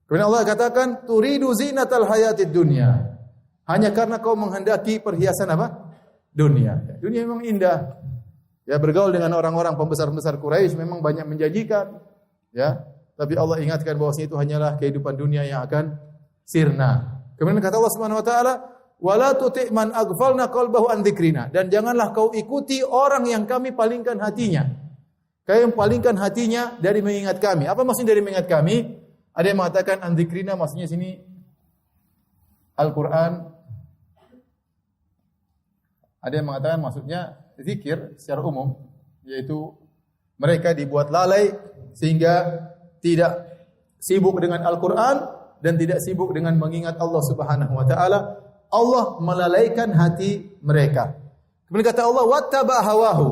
Kemudian Allah katakan, turidu zinatal hayatid dunya. Hanya karena kau menghendaki perhiasan apa? Dunia. Dunia memang indah. Ya, bergaul dengan orang-orang pembesar-pembesar Quraisy memang banyak menjanjikan. Ya, tapi Allah ingatkan bahwasanya itu hanyalah kehidupan dunia yang akan sirna. Kemudian kata Allah Subhanahu wa taala, wala tuti' man aghfalna qalbahu an dzikrina, dan janganlah kau ikuti orang yang kami palingkan hatinya. Kau yang palingkan hatinya dari mengingat kami. Apa maksudnya dari mengingat kami? Ada yang mengatakan an dzikrina maksudnya sini Al-Qur'an. Ada yang mengatakan maksudnya zikir secara umum, yaitu mereka dibuat lalai sehingga tidak sibuk dengan Al-Qur'an dan tidak sibuk dengan mengingat Allah Subhanahu wa taala. Allah melalaikan hati mereka. Kemudian kata Allah, wattaba hawahu,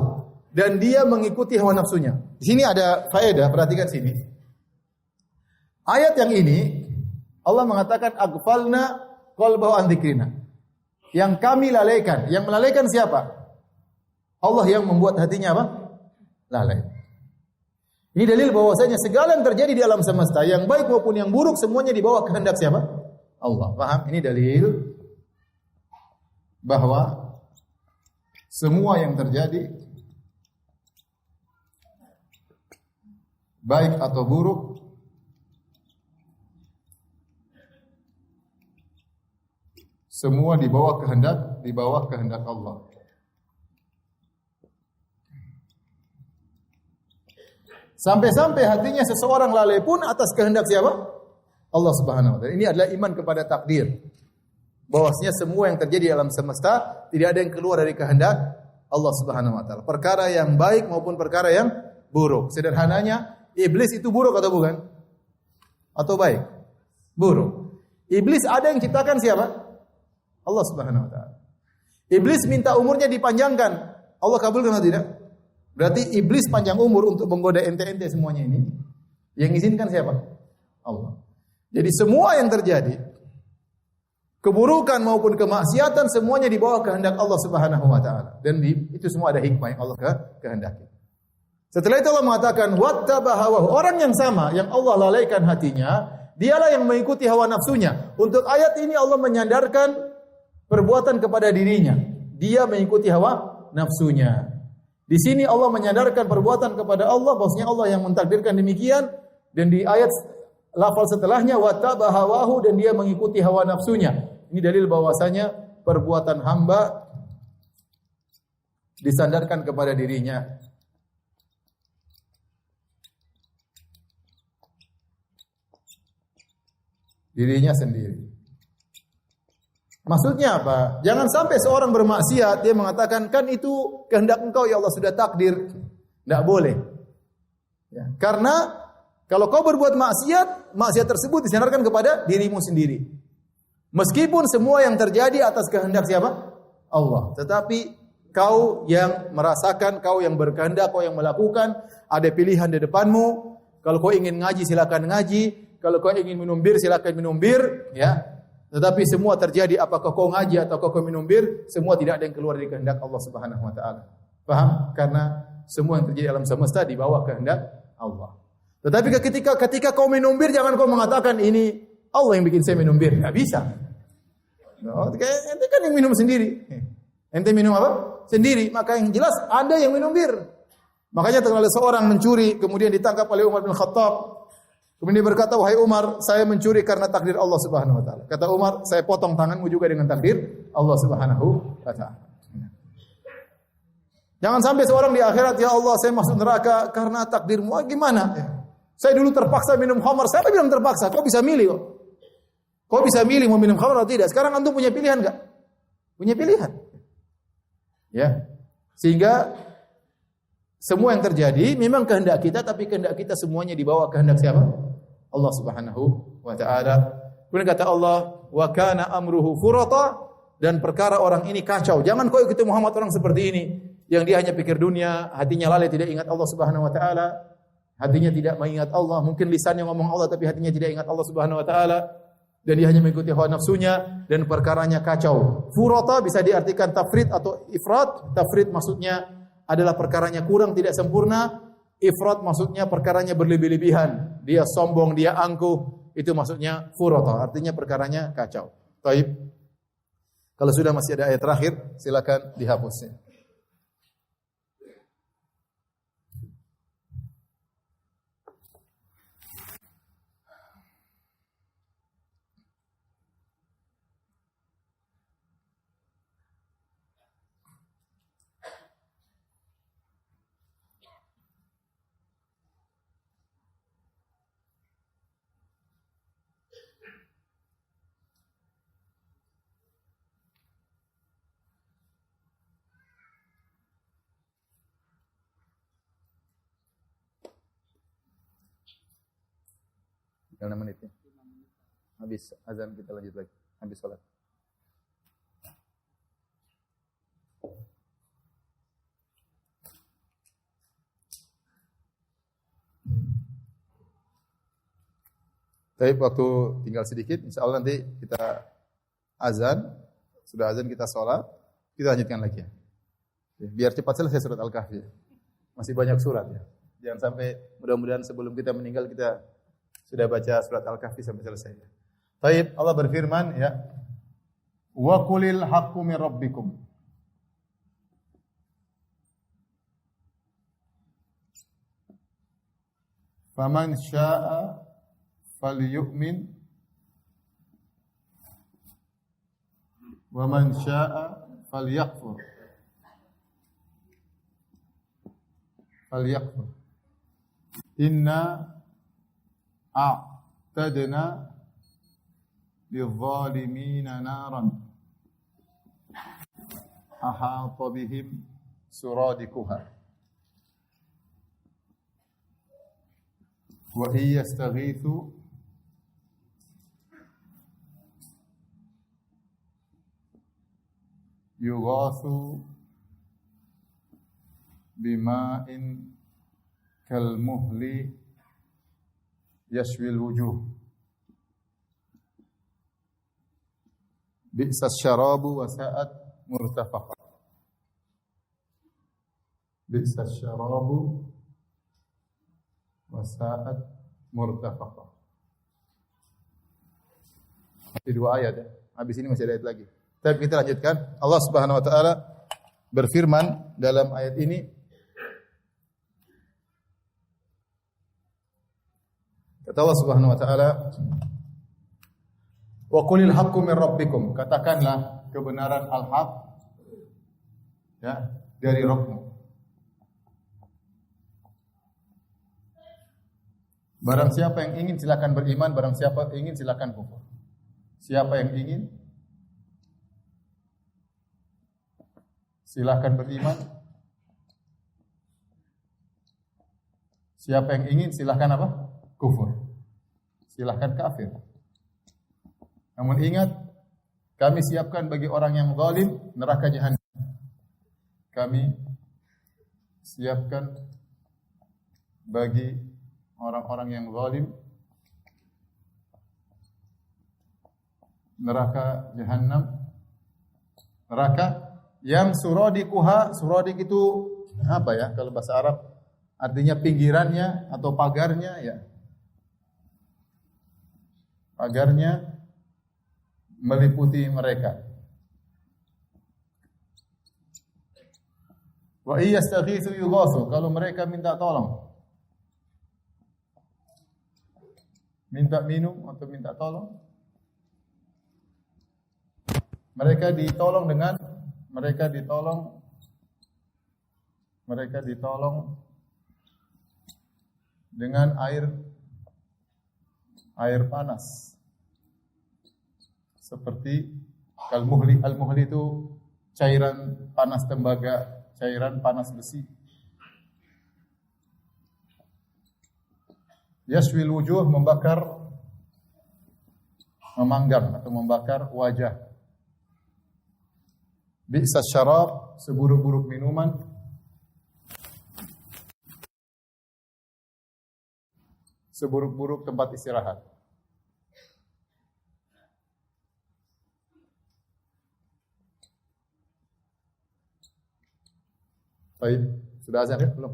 dan dia mengikuti hawa nafsunya. Di sini ada faedah, perhatikan sini. Ayat yang ini Allah mengatakan aghfalna qalbahu an dzikrina. Yang kami lalaikan. Yang melalaikan siapa? Allah yang membuat hatinya apa? Lalai. Ini dalil bahwasanya segala yang terjadi di alam semesta, yang baik maupun yang buruk, semuanya dibawa kehendak siapa? Allah. Paham? Ini dalil bahwa semua yang terjadi, baik atau buruk, semua di bawah kehendak Allah. Sampai-sampai hatinya seseorang lalai pun atas kehendak siapa? Allah Subhanahu wa taala. Ini adalah iman kepada takdir. Bahwasanya semua yang terjadi di alam semesta tidak ada yang keluar dari kehendak Allah Subhanahu wa taala. Perkara yang baik maupun perkara yang buruk. Sederhananya, iblis itu buruk atau bukan? Atau baik? Buruk. Iblis ada yang ciptakan siapa? Allah Subhanahu wa taala. Iblis minta umurnya dipanjangkan. Allah kabulkan atau tidak? Berarti iblis panjang umur untuk menggoda ente-ente semuanya ini. Yang izinkan siapa? Allah. Jadi semua yang terjadi, keburukan maupun kemaksiatan, semuanya di bawah kehendak Allah Subhanahu wa taala. Dan itu semua ada hikmah yang Allah kehendaki. Setelah itu Allah mengatakan wattaba hawahu. Orang yang sama yang Allah lalaikan hatinya, dialah yang mengikuti hawa nafsunya. Untuk ayat ini Allah menyandarkan perbuatan kepada dirinya. Dia mengikuti hawa nafsunya. Di sini Allah menyandarkan perbuatan kepada Allah, bahwasanya Allah yang mentakdirkan demikian, dan di ayat lafal setelahnya wattaba hawahu, dan dia mengikuti hawa nafsunya. Ini dalil bahwasanya perbuatan hamba disandarkan kepada dirinya. Dirinya sendiri. Maksudnya apa? Jangan sampai seorang bermaksiat dia mengatakan, kan itu kehendak Engkau ya Allah, sudah takdir. Tidak boleh. Ya. Karena kalau kau berbuat maksiat, maksiat tersebut disandarkan kepada dirimu sendiri. Meskipun semua yang terjadi atas kehendak siapa? Allah. Tetapi kau yang merasakan, kau yang berkehendak, kau yang melakukan, ada pilihan di depanmu. Kalau kau ingin ngaji silakan ngaji, kalau kau ingin minum bir silakan minum bir, ya. Tetapi semua terjadi, apakah kau ngaji atau kau minum bir, semua tidak ada yang keluar dari kehendak Allah Subhanahu wa taala. Paham? Karena semua yang terjadi alam semesta di bawah kehendak Allah. Tetapi ketika kau minum bir, jangan kau mengatakan ini Allah yang bikin saya minum bir. Enggak bisa. No, ente kan yang minum sendiri. Ente minum apa? Sendiri. Maka yang jelas ada yang minum bir. Makanya terkala seorang mencuri kemudian ditangkap oleh Umar bin Khattab. Kemudian dia berkata, wahai Umar, saya mencuri karena takdir Allah Subhanahu wa taala. Kata Umar, saya potong tanganmu juga dengan takdir Allah Subhanahu wa taala. Jangan sampai seorang di akhirat, ya Allah, saya masuk neraka karena takdirmu. Gimana? Saya dulu terpaksa minum khamar. Siapa bilang terpaksa? Kau bisa milih kok. Kau bisa milih mau minum khamar atau tidak. Sekarang antum punya pilihan enggak? Punya pilihan. Ya. Sehingga semua yang terjadi memang kehendak kita, tapi kehendak kita semuanya di bawah kehendak siapa? Allah Subhanahu wa taala. Kemudian kata Allah, wa kana amruhu furata, dan perkara orang ini kacau. Jangan kau ikuti Muhammad orang seperti ini yang dia hanya pikir dunia, hatinya lalai tidak ingat Allah Subhanahu wa taala. Hatinya tidak mengingat Allah, mungkin lisannya ngomong Allah tapi hatinya tidak ingat Allah Subhanahu wa taala, dan dia hanya mengikuti hawa nafsunya dan perkaranya kacau. Furata bisa diartikan tafrid atau ifrat. Tafrid maksudnya adalah perkaranya kurang, tidak sempurna. Ifrat maksudnya perkaranya berlebih-lebihan. Dia sombong, dia angkuh. Itu maksudnya furata, artinya perkaranya kacau. Taib. Kalau sudah masih ada ayat terakhir, silakan dihapusnya. Tinggal 6 menit ya. Habis azan kita lanjut lagi. Habis salat. Tapi waktu tinggal sedikit, insya Allah nanti kita azan, sudah azan kita sholat, kita lanjutkan lagi ya. Biar cepat selesai surat Al-Kahfi. Masih banyak surat ya. Jangan sampai mudah-mudahan sebelum kita meninggal kita sudah baca surat Al-Kahfi sampai selesai. Taib, Allah berfirman ya, wa qulil haqqu min rabbikum. Faman syaa'a falyu'min wa man syaa'a falyakfur. Falyakfur. Inna a'tadna lidh-dhalimina naran ahata bihim suradikuha wa iyastaghithu yughathu bima'in kalmuhli yashwil wujuh bi'sas syarabu wa sa'at murtafaqa. Bi'sas syarabu wa sa'at murtafaqa. Masih 2 ayat ya. Habis ini masih ada ayat lagi. Tapi kita lanjutkan. Allah Subhanahu wa taala berfirman dalam ayat ini, kata Allah Subhanahu wa taala, wa qulil haqqu min rabbikum, katakanlah kebenaran al-haq ya dari Rabbmu. Barang siapa yang ingin silakan beriman, barang siapa yang ingin silakan kufur. Siapa yang ingin silakan beriman. Siapa yang ingin silakan apa? Kufur. Silakan kafir. Namun ingat, kami siapkan bagi orang yang zalim neraka jahanam. Kami siapkan bagi orang-orang yang zalim neraka jahanam. Neraka yang suradikuha, suradik itu apa ya kalau bahasa Arab? Artinya pinggirannya atau pagarnya ya. Pagarnya meliputi mereka. Wa iyastaghitsu yughatsu, kalau mereka minta tolong, minta minum atau minta tolong, mereka ditolong dengan air panas. Seperti al-muhli itu cairan panas tembaga, cairan panas besi. Yashwil wujuh, membakar, memanggang atau membakar wajah. Bi'sas syarab, seburuk-buruk minuman. Seburuk-buruk tempat istirahat. Baik, sudah azan ya? Belum?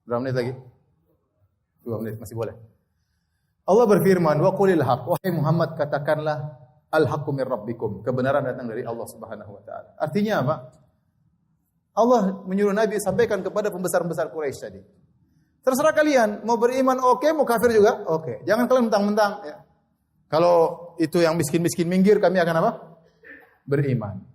Berapa menit lagi? 2 menit, masih boleh. Allah berfirman, wa qulil haq, wahai Muhammad katakanlah al-haqqu min rabbikum, kebenaran datang dari Allah Subhanahu wa taala. Artinya apa? Allah menyuruh Nabi sampaikan kepada pembesar-pembesar Quraisy tadi. Terserah kalian, mau beriman oke, mau kafir juga oke. Jangan kalian mentang-mentang ya. Kalau itu yang miskin-miskin minggir, kami akan apa? Beriman.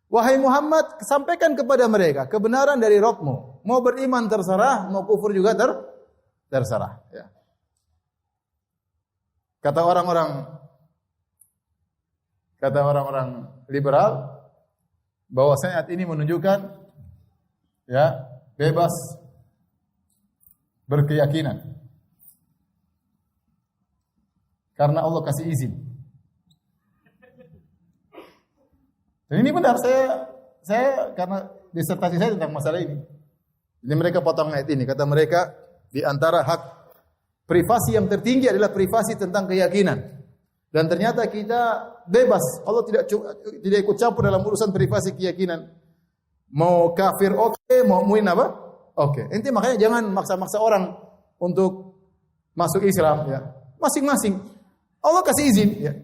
Wahai Muhammad, sampaikan kepada mereka kebenaran dari Rabbmu. Mau beriman terserah, mau kufur juga terserah. Ya. Kata orang-orang liberal, bahwasanya ayat ini menunjukkan ya bebas berkeyakinan. Karena Allah kasih izin. Dan ini benar, saya karena disertasi saya tentang masalah ini. Jadi mereka potong ayat ini, kata mereka di antara hak privasi yang tertinggi adalah privasi tentang keyakinan. Dan ternyata kita bebas. Allah tidak ikut campur dalam urusan privasi keyakinan. Mau kafir oke, mau muin apa? Oke. Inti makanya jangan maksa-maksa orang untuk masuk Islam ya. Masing-masing. Allah kasih izin ya.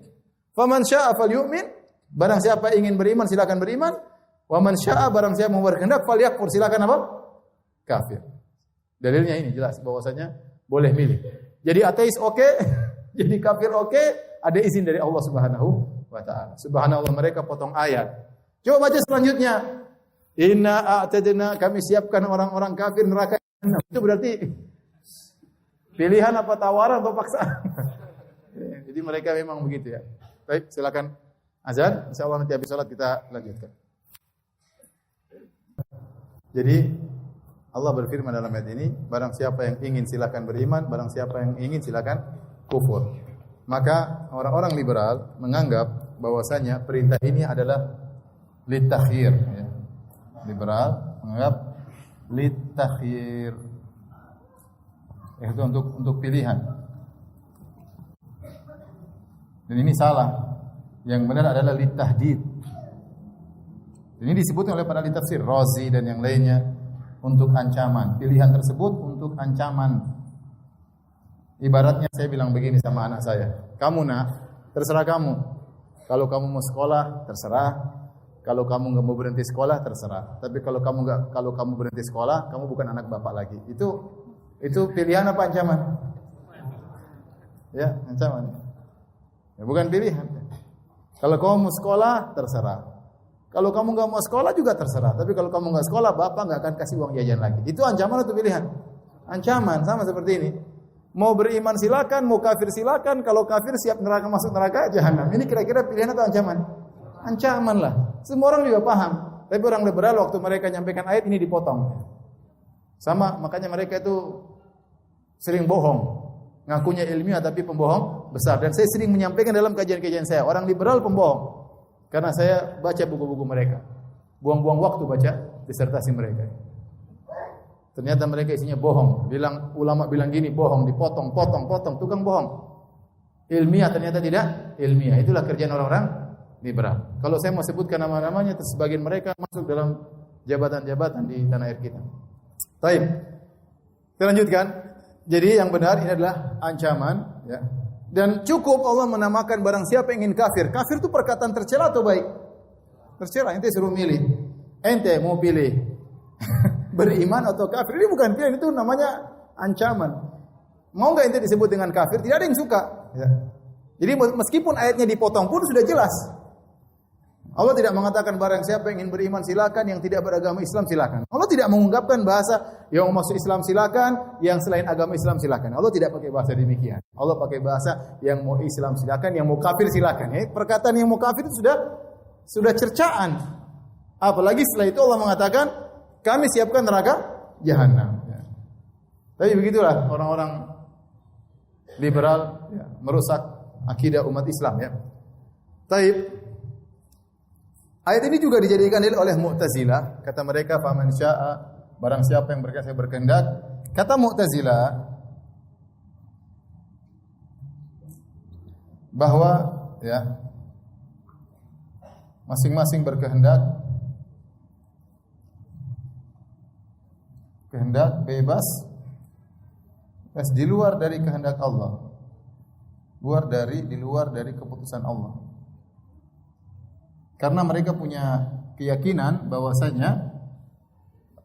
Faman syaa'a falyu'min. Barang siapa ingin beriman silakan beriman. Wa man syaa'a barang siapa mau berkehendak falyakfur silakan apa? Kafir. Dalilnya ini jelas bahwasanya boleh milih. Jadi ateis oke, jadi kafir oke, ada izin dari Allah Subhanahu wa taala. Subhanallah mereka potong ayat. Coba baca selanjutnya. Inna a'tadna kami siapkan orang-orang kafir neraka. Itu berarti pilihan apa tawaran atau paksaan? Jadi mereka memang begitu ya. Baik, silakan azan. Insyaallah nanti habis salat kita lanjutkan. Jadi Allah berfirman dalam ayat ini, barang siapa yang ingin silakan beriman, barang siapa yang ingin silakan kufur. Maka orang-orang liberal menganggap bahwasanya perintah ini adalah litakhyir ya. Liberal menganggap litakhyir itu untuk pilihan. Dan ini salah. Yang benar adalah litahdid. Ini disebutkan oleh para ahli tafsir Razi dan yang lainnya untuk ancaman. Pilihan tersebut untuk ancaman. Ibaratnya saya bilang begini sama anak saya, kamu nak, terserah kamu. Kalau kamu mau sekolah, terserah. Kalau kamu nggak mau berhenti sekolah, terserah. Tapi kalau kamu berhenti sekolah, kamu bukan anak bapak lagi. Itu pilihan apa ancaman? Ya, ancaman. Ya, bukan pilihan. Kalau kamu mau sekolah, terserah. Kalau kamu nggak mau sekolah juga terserah. Tapi kalau kamu nggak sekolah, bapak nggak akan kasih uang jajan lagi. Itu ancaman atau pilihan? Ancaman, sama seperti ini. Mau beriman silakan, mau kafir silakan. Kalau kafir siap neraka masuk neraka jahanam. Ini kira-kira pilihan atau ancaman? Ancaman lah. Semua orang juga paham. Tapi orang liberal waktu mereka nyampaikan ayat ini dipotong. Sama, makanya mereka itu sering bohong. Ngakunya ilmiah tapi pembohong besar. Dan saya sering menyampaikan dalam kajian-kajian saya, orang liberal pembohong. Karena saya baca buku-buku mereka. Buang-buang waktu baca disertasi mereka. Ternyata mereka isinya bohong. Ulama bilang gini, bohong, dipotong, potong, tukang bohong. Ilmiah ternyata tidak ilmiah. Itulah kerjaan orang-orang liberal. Kalau saya mau sebutkan nama-namanya, sebagian mereka masuk dalam jabatan-jabatan di tanah air kita. Baik. Kita lanjutkan. Jadi yang benar ini adalah ancaman ya. Dan cukup Allah menamakan barang siapa yang ingin kafir. Kafir itu perkataan tercela atau baik? Tercela, ente suruh milih. Ente mau pilih beriman atau kafir. Ini bukan pilihan, itu namanya ancaman. Mau enggak ente disebut dengan kafir? Tidak ada yang suka ya. Jadi meskipun ayatnya dipotong pun sudah jelas. Allah tidak mengatakan barang siapa yang ingin beriman silakan, yang tidak beragama Islam silakan. Allah tidak mengungkapkan bahasa yang mau masuk Islam silakan, yang selain agama Islam silakan. Allah tidak pakai bahasa demikian. Allah pakai bahasa yang mau Islam silakan, yang mau kafir silakan. Perkataan yang mau kafir itu sudah cercaan. Apalagi setelah itu Allah mengatakan kami siapkan neraka jahanam. Ya. Tapi begitulah orang-orang liberal ya, merusak akidah umat Islam ya. Taib. Ayat ini juga dijadikan dalil oleh Mu'tazilah. Kata mereka, faman syaa, barang siapa yang berkehendak. Kata Mu'tazilah bahwa ya masing-masing berkehendak bebas di luar dari kehendak Allah. Di luar dari keputusan Allah. Karena mereka punya keyakinan bahwasanya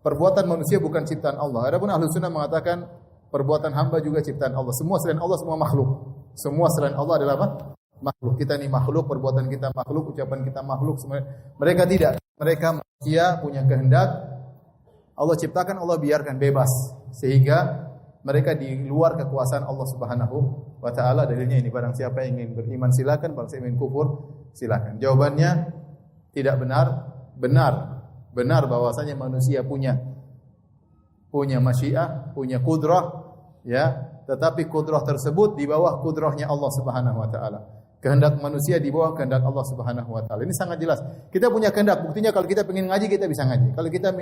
perbuatan manusia bukan ciptaan Allah. Adapun Ahlus Sunnah mengatakan perbuatan hamba juga ciptaan Allah. Semua selain Allah semua makhluk. Semua selain Allah adalah apa? Makhluk. Kita ini makhluk, perbuatan kita makhluk, ucapan kita makhluk. Mereka tidak. Mereka manusia punya kehendak. Allah ciptakan, Allah biarkan bebas. Sehingga mereka di luar kekuasaan Allah Subhanahu wa taala. Dalilnya ini, barang siapa yang ingin beriman silakan, barang siapa yang ingin kufur silakan. Jawabannya tidak benar. Benar bahwasanya manusia punya masyiah, punya kudrah, ya, tetapi kudrah tersebut di bawah kudrahnya Allah Subhanahu wa taala. Kehendak manusia di bawah kehendak Allah Subhanahu wa taala. Ini sangat jelas. Kita punya kehendak, buktinya kalau kita ingin ngaji kita bisa ngaji. Kalau kita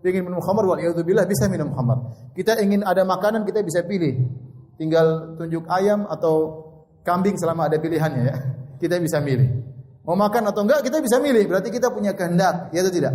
ingin minum khamar, wal iyadzubillah, bisa minum khamar. Kita ingin ada makanan, kita bisa pilih. Tinggal tunjuk ayam atau kambing selama ada pilihannya, ya. Kita bisa milih. Mau makan atau enggak, kita bisa milih. Berarti kita punya kehendak, ya atau tidak?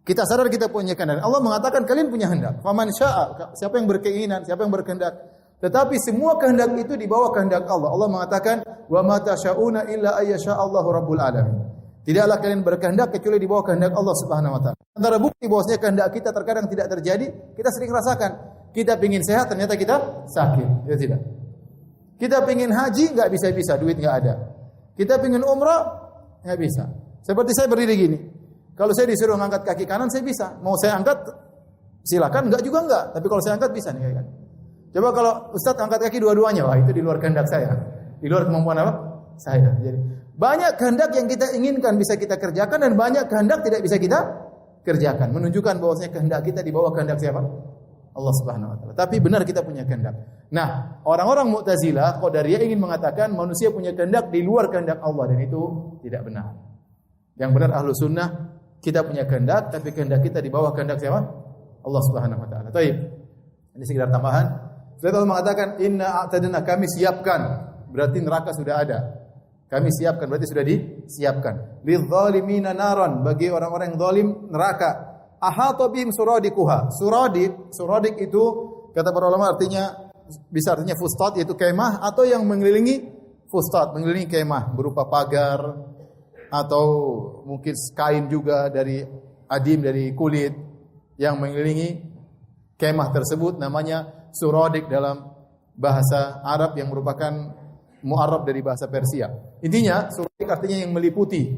Kita sadar kita punya kehendak. Allah mengatakan kalian punya kehendak. Faman syaa, siapa yang berkeinginan, siapa yang berkehendak. Tetapi semua kehendak itu di bawah kehendak Allah. Allah mengatakan, "Wa ma tasyauna illa ayyasha Allahu rabbul alamin." Tidaklah kalian berkehendak kecuali di bawah kehendak Allah Subhanahu wa taala. Antara bukti bahwasanya kehendak kita terkadang tidak terjadi, kita sering rasakan. Kita pengin sehat, ternyata kita sakit, ya tidak. Kita pengin haji, enggak bisa-bisa, duit enggak ada. Kita pengin umrah, enggak bisa. Seperti saya berdiri gini. Kalau saya disuruh angkat kaki kanan, saya bisa. Mau saya angkat, silakan. Enggak juga enggak. Tapi kalau saya angkat, bisa nih. Kan? Coba kalau Ustadz angkat kaki dua-duanya, wah itu di luar kehendak saya. Di luar kemampuan apa? Saya. Jadi banyak kehendak yang kita inginkan bisa kita kerjakan, dan banyak kehendak tidak bisa kita kerjakan. Menunjukkan bahwasanya kehendak kita di bawah kehendak siapa? Allah Subhanahu wa taala. Tapi benar kita punya kehendak. Nah, orang-orang Mu'tazilah, Qadariyah ingin mengatakan manusia punya kehendak di luar kehendak Allah, dan itu tidak benar. Yang benar Ahlus Sunnah, kita punya kehendak, tapi kehendak kita di bawah kehendak siapa? Allah Subhanahu wa taala. Baik. Ini sekedar tambahan. Setelah Allah mengatakan inna a'tadna, kami siapkan, berarti neraka sudah ada. Kami siapkan berarti sudah disiapkan. Lidzalimina naran, bagi orang-orang yang zalim neraka. Ahata bihim suradikuha. Suradik itu kata para ulama artinya bisa artinya fustat, yaitu kemah, atau yang mengelilingi fustat, mengelilingi kemah berupa pagar atau mungkin kain juga dari adim, dari kulit yang mengelilingi kemah tersebut, namanya suradik dalam bahasa Arab yang merupakan mu'arrab dari bahasa Persia. Intinya suradik artinya yang meliputi.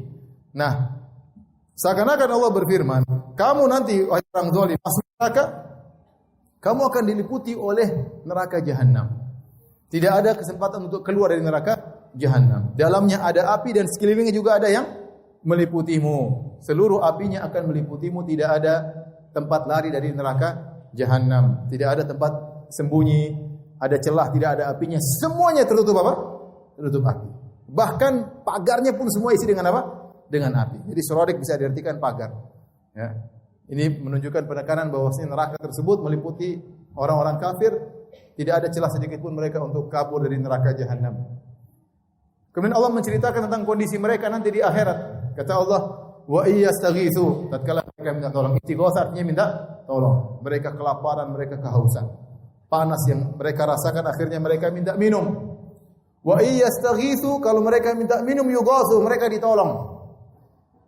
Nah, seakan-akan Allah berfirman, kamu nanti wahai orang zalim masuk neraka, kamu akan diliputi oleh neraka jahanam. Tidak ada kesempatan untuk keluar dari neraka jahanam. Dalamnya ada api dan sekelilingnya juga ada yang meliputimu. Seluruh apinya akan meliputimu, tidak ada tempat lari dari neraka jahanam. Tidak ada tempat sembunyi, ada celah, tidak ada apinya. Semuanya tertutup apa? Tertutup api. Bahkan pagarnya pun semua isi dengan apa? Dengan api. Jadi suradik bisa diartikan pagar. Ya. Ini menunjukkan penekanan bahwasanya neraka tersebut meliputi orang-orang kafir, tidak ada celah sedikit pun mereka untuk kabur dari neraka jahanam. Kemudian Allah menceritakan tentang kondisi mereka nanti di akhirat. Kata Allah, wa iyastaghitsu, tatkala mereka minta tolong. Istighatsah artinya minta tolong. Mereka kelaparan, mereka kehausan. Panas yang mereka rasakan, akhirnya mereka minta minum. Wa iyastaghitsu, kalau mereka minta minum yughatsu, mereka ditolong.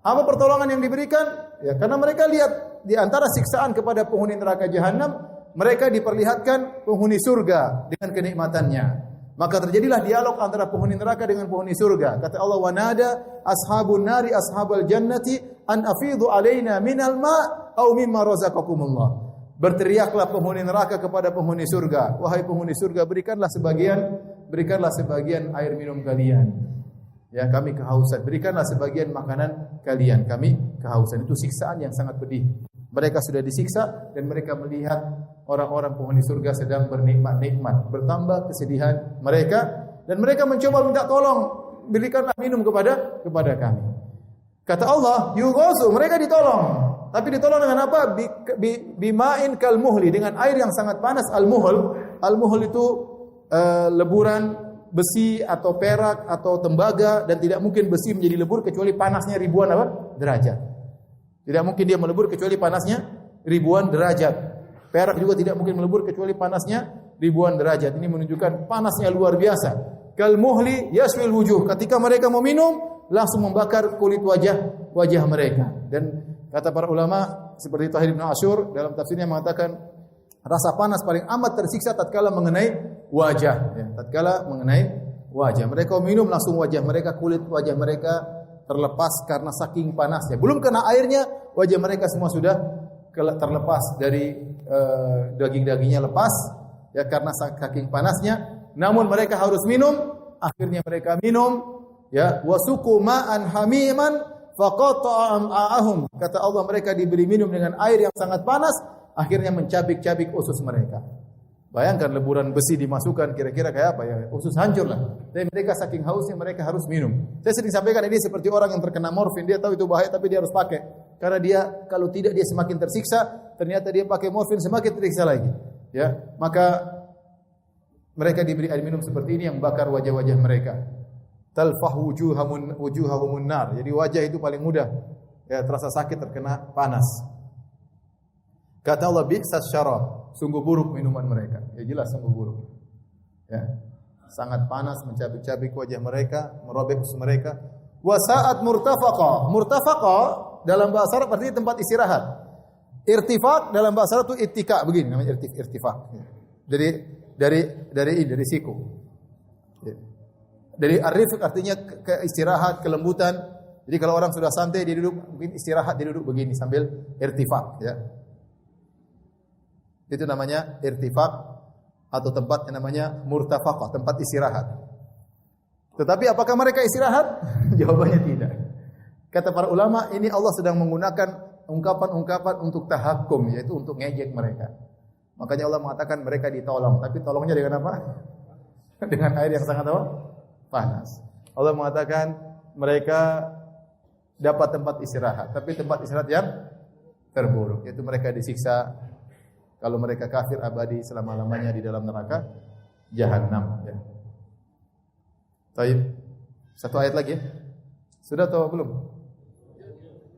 Apa pertolongan yang diberikan? Ya, karena mereka lihat di antara siksaan kepada penghuni neraka jahanam, mereka diperlihatkan penghuni surga dengan kenikmatannya. Maka terjadilah dialog antara penghuni neraka dengan penghuni surga. Kata Allah, "Wa nada ashabun nari ashabal jannati an afidhu alaina minal ma' aw mimma razaqakumullah." Berteriaklah penghuni neraka kepada penghuni surga, "Wahai penghuni surga, berikanlah sebagian air minum kalian. Ya, kami kehausan. Berikanlah sebagian makanan kalian. Kami kehausan." Itu siksaan yang sangat pedih. Mereka sudah disiksa dan mereka melihat orang-orang penghuni surga sedang bernikmat-nikmat. Bertambah kesedihan mereka dan mereka mencoba minta tolong, berikanlah minum kepada kami. Kata Allah, yughasu, mereka ditolong. Tapi ditolong dengan apa? Bima'in kalmuhli, dengan air yang sangat panas. Al-muhl itu leburan besi atau perak atau tembaga, dan tidak mungkin besi menjadi lebur kecuali panasnya ribuan apa? Derajat. Tidak mungkin dia melebur kecuali panasnya ribuan derajat. Perak juga tidak mungkin melebur kecuali panasnya ribuan derajat. Ini menunjukkan panasnya luar biasa. Kal muhli yaswil wujuh. Ketika mereka mau minum, langsung membakar kulit wajah mereka. Dan kata para ulama seperti Tahir bin Asyur dalam tafsirnya mengatakan rasa panas paling amat tersiksa tatkala mengenai wajah, ya, tatkala mengenai wajah. Mereka minum langsung wajah mereka, kulit wajah mereka terlepas karena saking panasnya. Belum kena airnya, wajah mereka semua sudah terlepas dari daging-dagingnya lepas, ya karena saking panasnya. Namun mereka harus minum. Akhirnya mereka minum, ya, wasuqu ma'an hamiman faqata'a am'a'ahum. Kata Allah, mereka diberi minum dengan air yang sangat panas, akhirnya mencabik-cabik usus mereka. Bayangkan leburan besi dimasukkan, kira-kira kayak apa ya? Usus hancur lah. Tapi mereka saking hausnya mereka harus minum. Saya sering sampaikan ini seperti orang yang terkena morfin, dia tahu itu bahaya tapi dia harus pakai. Karena dia kalau tidak dia semakin tersiksa, ternyata dia pakai morfin semakin tersiksa lagi. Ya, maka mereka diberi air minum seperti ini yang bakar wajah-wajah mereka. Talfah wujuhahumun nar. Jadi wajah itu paling mudah ya terasa sakit terkena panas. Kata Allah, bi'sas syarab, sungguh buruk minuman mereka. Ya jelas sungguh buruk. Ya. Sangat panas mencabik-cabik wajah mereka, merobek usus mereka. Wa sa'at murtafaqa. Murtafaqa dalam bahasa Arab artinya tempat istirahat. Irtifaq dalam bahasa Arab itu ittika, begini namanya irtifaq. Dari siku. Ya. Dari arifq artinya istirahat, kelembutan. Jadi kalau orang sudah santai dia duduk, mungkin istirahat dia duduk begini sambil irtifaq, ya. Itu namanya irtifaq atau tempat yang namanya murtafaqah, tempat istirahat. Tetapi apakah mereka istirahat? Jawabannya tidak. Kata para ulama, ini Allah sedang menggunakan ungkapan-ungkapan untuk tahakkum, yaitu untuk ngejek mereka. Makanya Allah mengatakan mereka ditolong, tapi tolongnya dengan apa? Dengan air yang sangat apa? Panas. Allah mengatakan mereka dapat tempat istirahat, tapi tempat istirahat yang terburuk, yaitu mereka disiksa. Kalau mereka kafir abadi selama-lamanya di dalam neraka jahanam, ya. Baik. Satu ayat lagi ya. Sudah atau belum?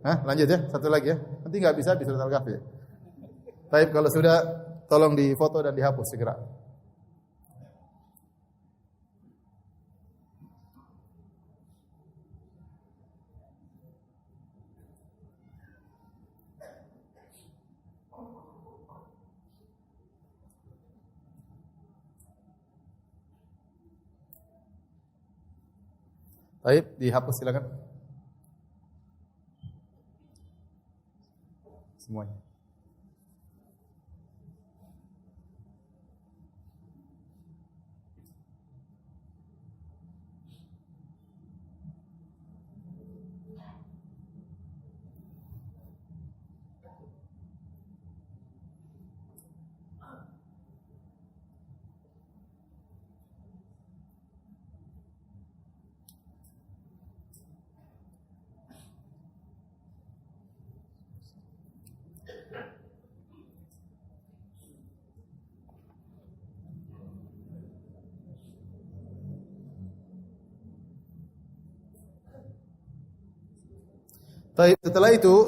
Hah? Lanjut ya, satu lagi ya. Nanti enggak bisa di surat Al-Kahfi. Baik, kalau sudah tolong difoto dan dihapus segera. Baik, dihapus silakan. Semuanya.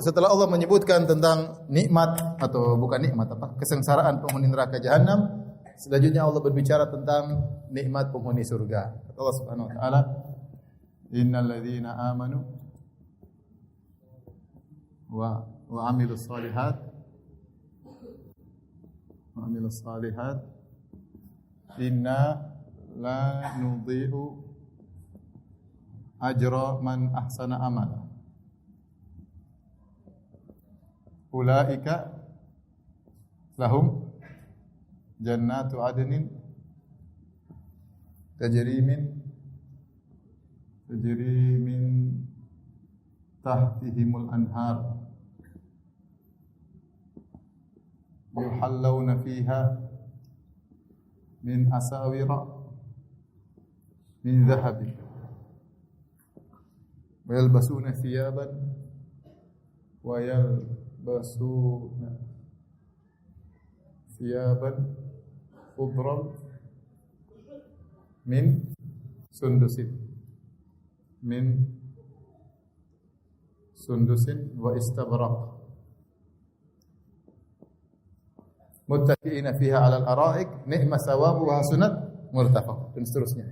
Setelah Allah menyebutkan tentang nikmat atau bukan nikmat apa? Kesengsaraan penghuni neraka jahanam, selanjutnya Allah berbicara tentang nikmat penghuni surga. Kata Allah Subhanahu wa taala, "Innal ladzina amanu wa amilus salihat inna la nudhi'u ajra man ahsana amala." Ulaika lahum jannatu adnin tajri min tahtihimul anhar yuhallawna fiha min asawira min dhahabin wa yalbasuna thiyaban wa thiyaban khudran min sundusin min sundusin wa istabraq muttaqiina fiha 'alal ara'ik ni'ma sawabu wa hasunat murtafaq dan seterusnya.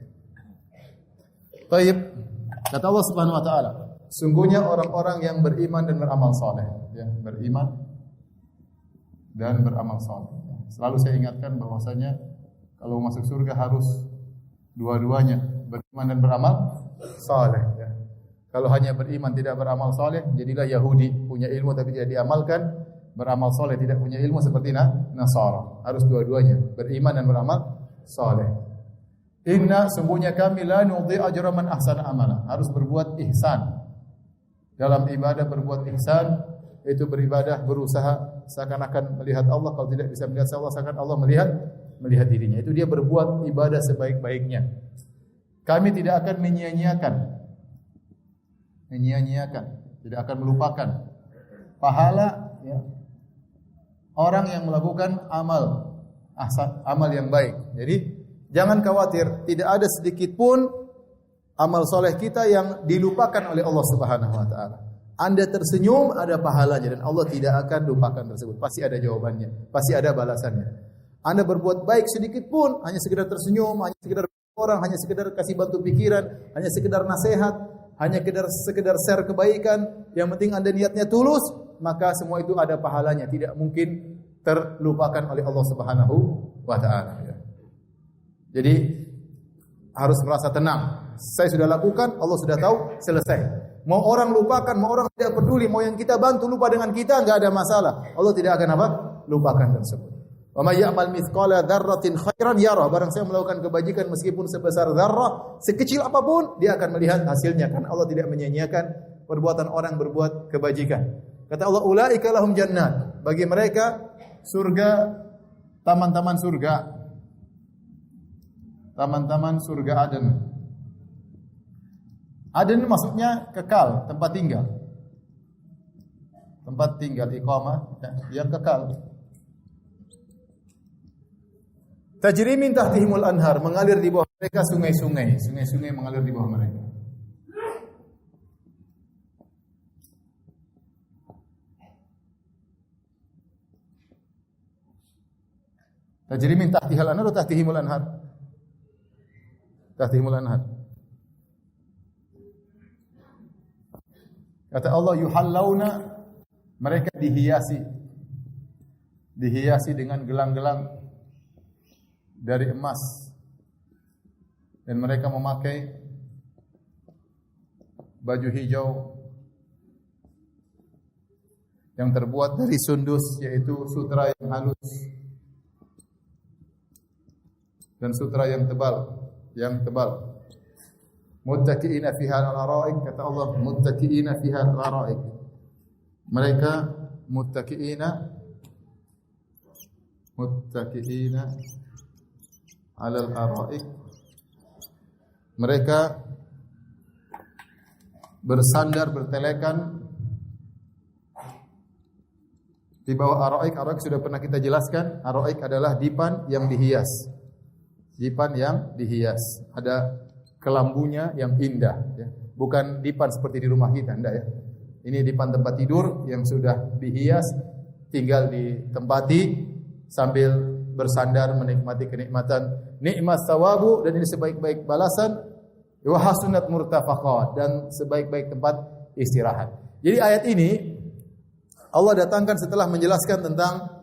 Baik, kata Allah Subhanahu wa taala, sungguhnya orang-orang yang beriman dan beramal saleh, ya, beriman dan beramal saleh. Selalu saya ingatkan bahwasanya kalau masuk surga harus dua-duanya, beriman dan beramal saleh, ya. Kalau hanya beriman tidak beramal saleh, jadilah Yahudi, punya ilmu tapi tidak diamalkan, beramal saleh tidak punya ilmu seperti Nasara. Harus dua-duanya, beriman dan beramal saleh. Inna sungguhnya kami la nudhi ajra man ahsana amala. Harus berbuat ihsan. Dalam ibadah berbuat ihsan, itu beribadah berusaha seakan-akan melihat Allah, kalau tidak bisa melihat Allah seakan Allah melihat dirinya. Itu dia berbuat ibadah sebaik-baiknya. Kami tidak akan menyia-nyiakan, tidak akan melupakan pahala, ya, orang yang melakukan amal ahsan, amal yang baik. Jadi jangan khawatir, tidak ada sedikit pun amal soleh kita yang dilupakan oleh Allah Subhanahu wa taala. Anda tersenyum ada pahalanya dan Allah tidak akan lupakan tersebut. Pasti ada jawabannya, pasti ada balasannya. Anda berbuat baik sedikit pun, hanya sekedar tersenyum, hanya sekedar orang, hanya sekedar kasih bantu pikiran, hanya sekedar nasihat, hanya sekedar share kebaikan, yang penting Anda niatnya tulus, maka semua itu ada pahalanya, tidak mungkin terlupakan oleh Allah Subhanahu wa taala, ya. Jadi harus merasa tenang. Saya sudah lakukan, Allah sudah tahu, selesai. Mau orang lupakan, mau orang tidak peduli, mau yang kita bantu lupa dengan kita, enggak ada masalah. Allah tidak akan apa? Lupakan tersebut. Wa may ya'mal mithqala dzarratin khairan yarah. Barang saya melakukan kebajikan meskipun sebesar dzarrah, sekecil apapun, dia akan melihat hasilnya, kan Allah tidak menyia-nyiakan perbuatan orang berbuat kebajikan. Kata Allah, ulaika lahum jannat. Bagi mereka surga, taman-taman surga. Taman-taman surga Aden. Aden maksudnya kekal, tempat tinggal. Tempat tinggal iqamah yang kekal. Tajri min tahtihimul anhar, mengalir di bawah mereka sungai-sungai. Sungai-sungai mengalir di bawah mereka. Tajri min tahtihal anhar atau tahtihimul anhar? Tahtihimul anhar. Kata Allah, yuhallawna, mereka dihiasi. Dihiasi dengan gelang-gelang dari emas. Dan mereka memakai baju hijau yang terbuat dari sundus, yaitu sutra yang halus dan sutra yang tebal, Muttaqiina fiha al-ara'ik, kata Allah, muttaqiina fiha al-ara'ik. Mereka muttaqiina al-ara'ik. Mereka bersandar, bertelekan di bawah ara'ik. Ara'ik sudah pernah kita jelaskan. Ara'ik adalah dipan yang dihias. Dipan yang dihias. Ada kelambunya yang indah, ya. Bukan dipan seperti di rumah kita, enggak, ya. Ini dipan tempat tidur yang sudah dihias, tinggal ditempati sambil bersandar menikmati kenikmatan. Nikmat sawabu, dan ini sebaik-baik balasan. Wa hasunat murtafaqah, dan sebaik-baik tempat istirahat. Jadi ayat ini Allah datangkan setelah menjelaskan tentang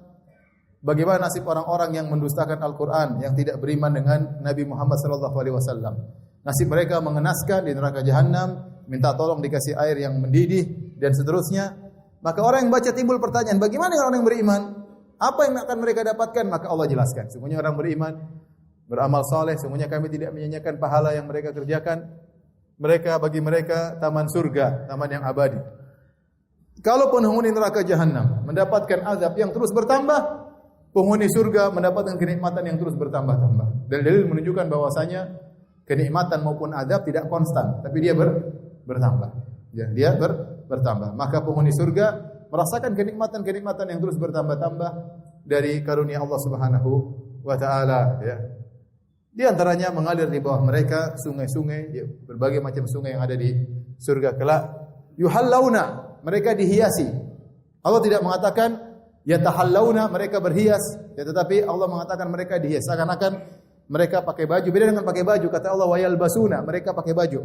bagaimana nasib orang-orang yang mendustakan Al-Quran, yang tidak beriman dengan Nabi Muhammad SAW. Nasib mereka mengenaskan di neraka jahanam, minta tolong dikasih air yang mendidih, dan seterusnya. Maka orang yang baca timbul pertanyaan, bagaimana dengan orang yang beriman? Apa yang akan mereka dapatkan? Maka Allah jelaskan, sungguhnya orang beriman, beramal saleh, sungguhnya kami tidak menyanyiakan pahala yang mereka kerjakan. Bagi mereka taman surga, taman yang abadi. Kalau penghuni neraka jahanam mendapatkan azab yang terus bertambah, penghuni surga mendapatkan kenikmatan yang terus bertambah-tambah. Dan dalil menunjukkan bahwasanya kenikmatan maupun azab tidak konstan, tapi dia bertambah. Ya, dia bertambah. Maka penghuni surga merasakan kenikmatan-kenikmatan yang terus bertambah-tambah dari karunia Allah Subhanahu wa taala, ya. Di antaranya mengalir di bawah mereka sungai-sungai, berbagai macam sungai yang ada di surga kelak. Yuhallauna, mereka dihiasi. Allah tidak mengatakan yatahallauna, mereka berhias, ya, tetapi Allah mengatakan mereka dihias. Seakan-akan mereka pakai baju. Beda dengan pakai baju, kata Allah wayalbasuna, mereka pakai baju.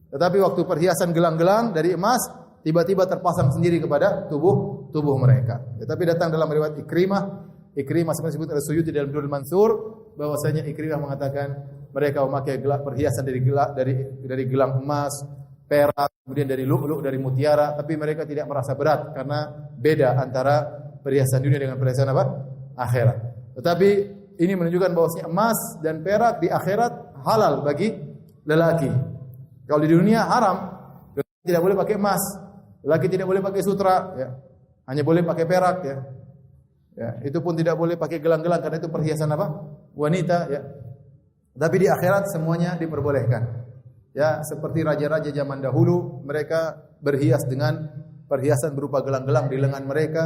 Tetapi waktu perhiasan gelang-gelang dari emas tiba-tiba terpasang sendiri kepada tubuh mereka. Tetapi datang dalam riwayat Ikrimah sebenarnya disebut Al-Suyuti dalam Durrul Mansur, bahwasanya Ikrimah mengatakan mereka memakai perhiasan dari gelang emas, perak, kemudian dari lu'lu', dari mutiara, tapi mereka tidak merasa berat karena beda antara perhiasan dunia dengan perhiasan apa? Akhirat. Tetapi ini menunjukkan bahwasanya emas dan perak di akhirat halal bagi lelaki. Kalau di dunia haram, lelaki tidak boleh pakai emas, lelaki tidak boleh pakai sutra, ya. Hanya boleh pakai perak, ya. Ya, itu pun tidak boleh pakai gelang-gelang karena itu perhiasan apa? Wanita, ya. Tapi di akhirat semuanya diperbolehkan. Ya, seperti raja-raja zaman dahulu, mereka berhias dengan perhiasan berupa gelang-gelang di lengan mereka,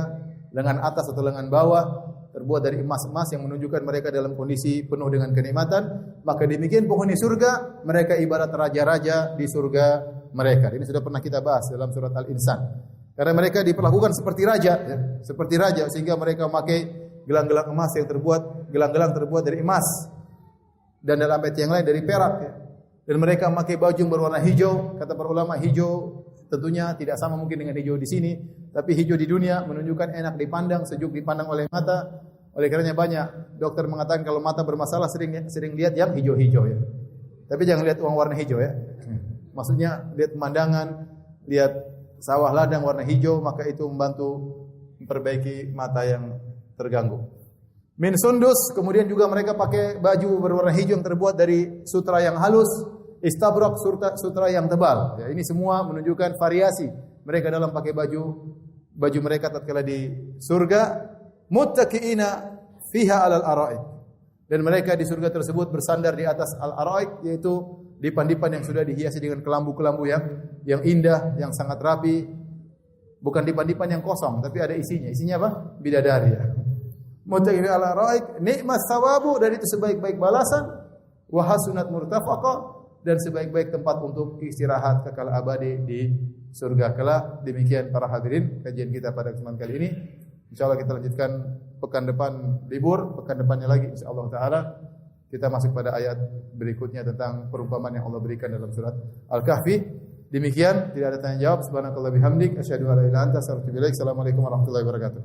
lengan atas atau lengan bawah, terbuat dari emas-emas yang menunjukkan mereka dalam kondisi penuh dengan kenikmatan. Maka demikian penghuni surga, mereka ibarat raja-raja di surga mereka. Ini sudah pernah kita bahas dalam surat Al-Insan. Karena mereka diperlakukan seperti raja, ya, seperti raja, sehingga mereka memakai gelang-gelang emas yang gelang-gelang terbuat dari emas, dan dalam ayat yang lain dari perak, ya. Dan mereka memakai baju berwarna hijau. Kata para ulama, hijau tentunya tidak sama mungkin dengan hijau di sini, tapi hijau di dunia menunjukkan enak dipandang, sejuk dipandang oleh mata. Oleh karenanya banyak dokter mengatakan kalau mata bermasalah sering lihat yang hijau-hijau, ya. Tapi jangan lihat uang warna hijau, ya. Maksudnya lihat pemandangan, lihat sawah ladang warna hijau, maka itu membantu memperbaiki mata yang terganggu. Min sundus, kemudian juga mereka pakai baju berwarna hijau yang terbuat dari sutra yang halus, istabrak, sutra yang tebal. Ya, ini semua menunjukkan variasi mereka dalam pakai baju mereka tatkala di surga. Muttaqiina fiha 'alal ara'ik. Dan mereka di surga tersebut bersandar di atas al-ara'ik, yaitu dipan-dipan yang sudah dihiasi dengan kelambu-kelambu yang indah, yang sangat rapi. Bukan dipan-dipan yang kosong, tapi ada isinya. Isinya apa? Bidadari, ya. Muttaqina 'ala ra'ik, nikmat sawabu, dan itu sebaik-baik balasan, wa hasunat murtafaqa, dan sebaik-baik tempat untuk istirahat kekal abadi di surga kelak. Demikian para hadirin kajian kita pada kesempatan kali ini. Insyaallah kita lanjutkan pekan depan libur, pekan depannya lagi insyaallah taala. Kita masuk pada ayat berikutnya tentang perumpamaan yang Allah berikan dalam surat Al-Kahfi. Demikian, tidak ada tanya jawab. Subhanakallah bihamdik, asyhadu an la ilaha illa anta, astaghfiruka wa atubu ilaik. Assalamualaikum warahmatullahi wabarakatuh.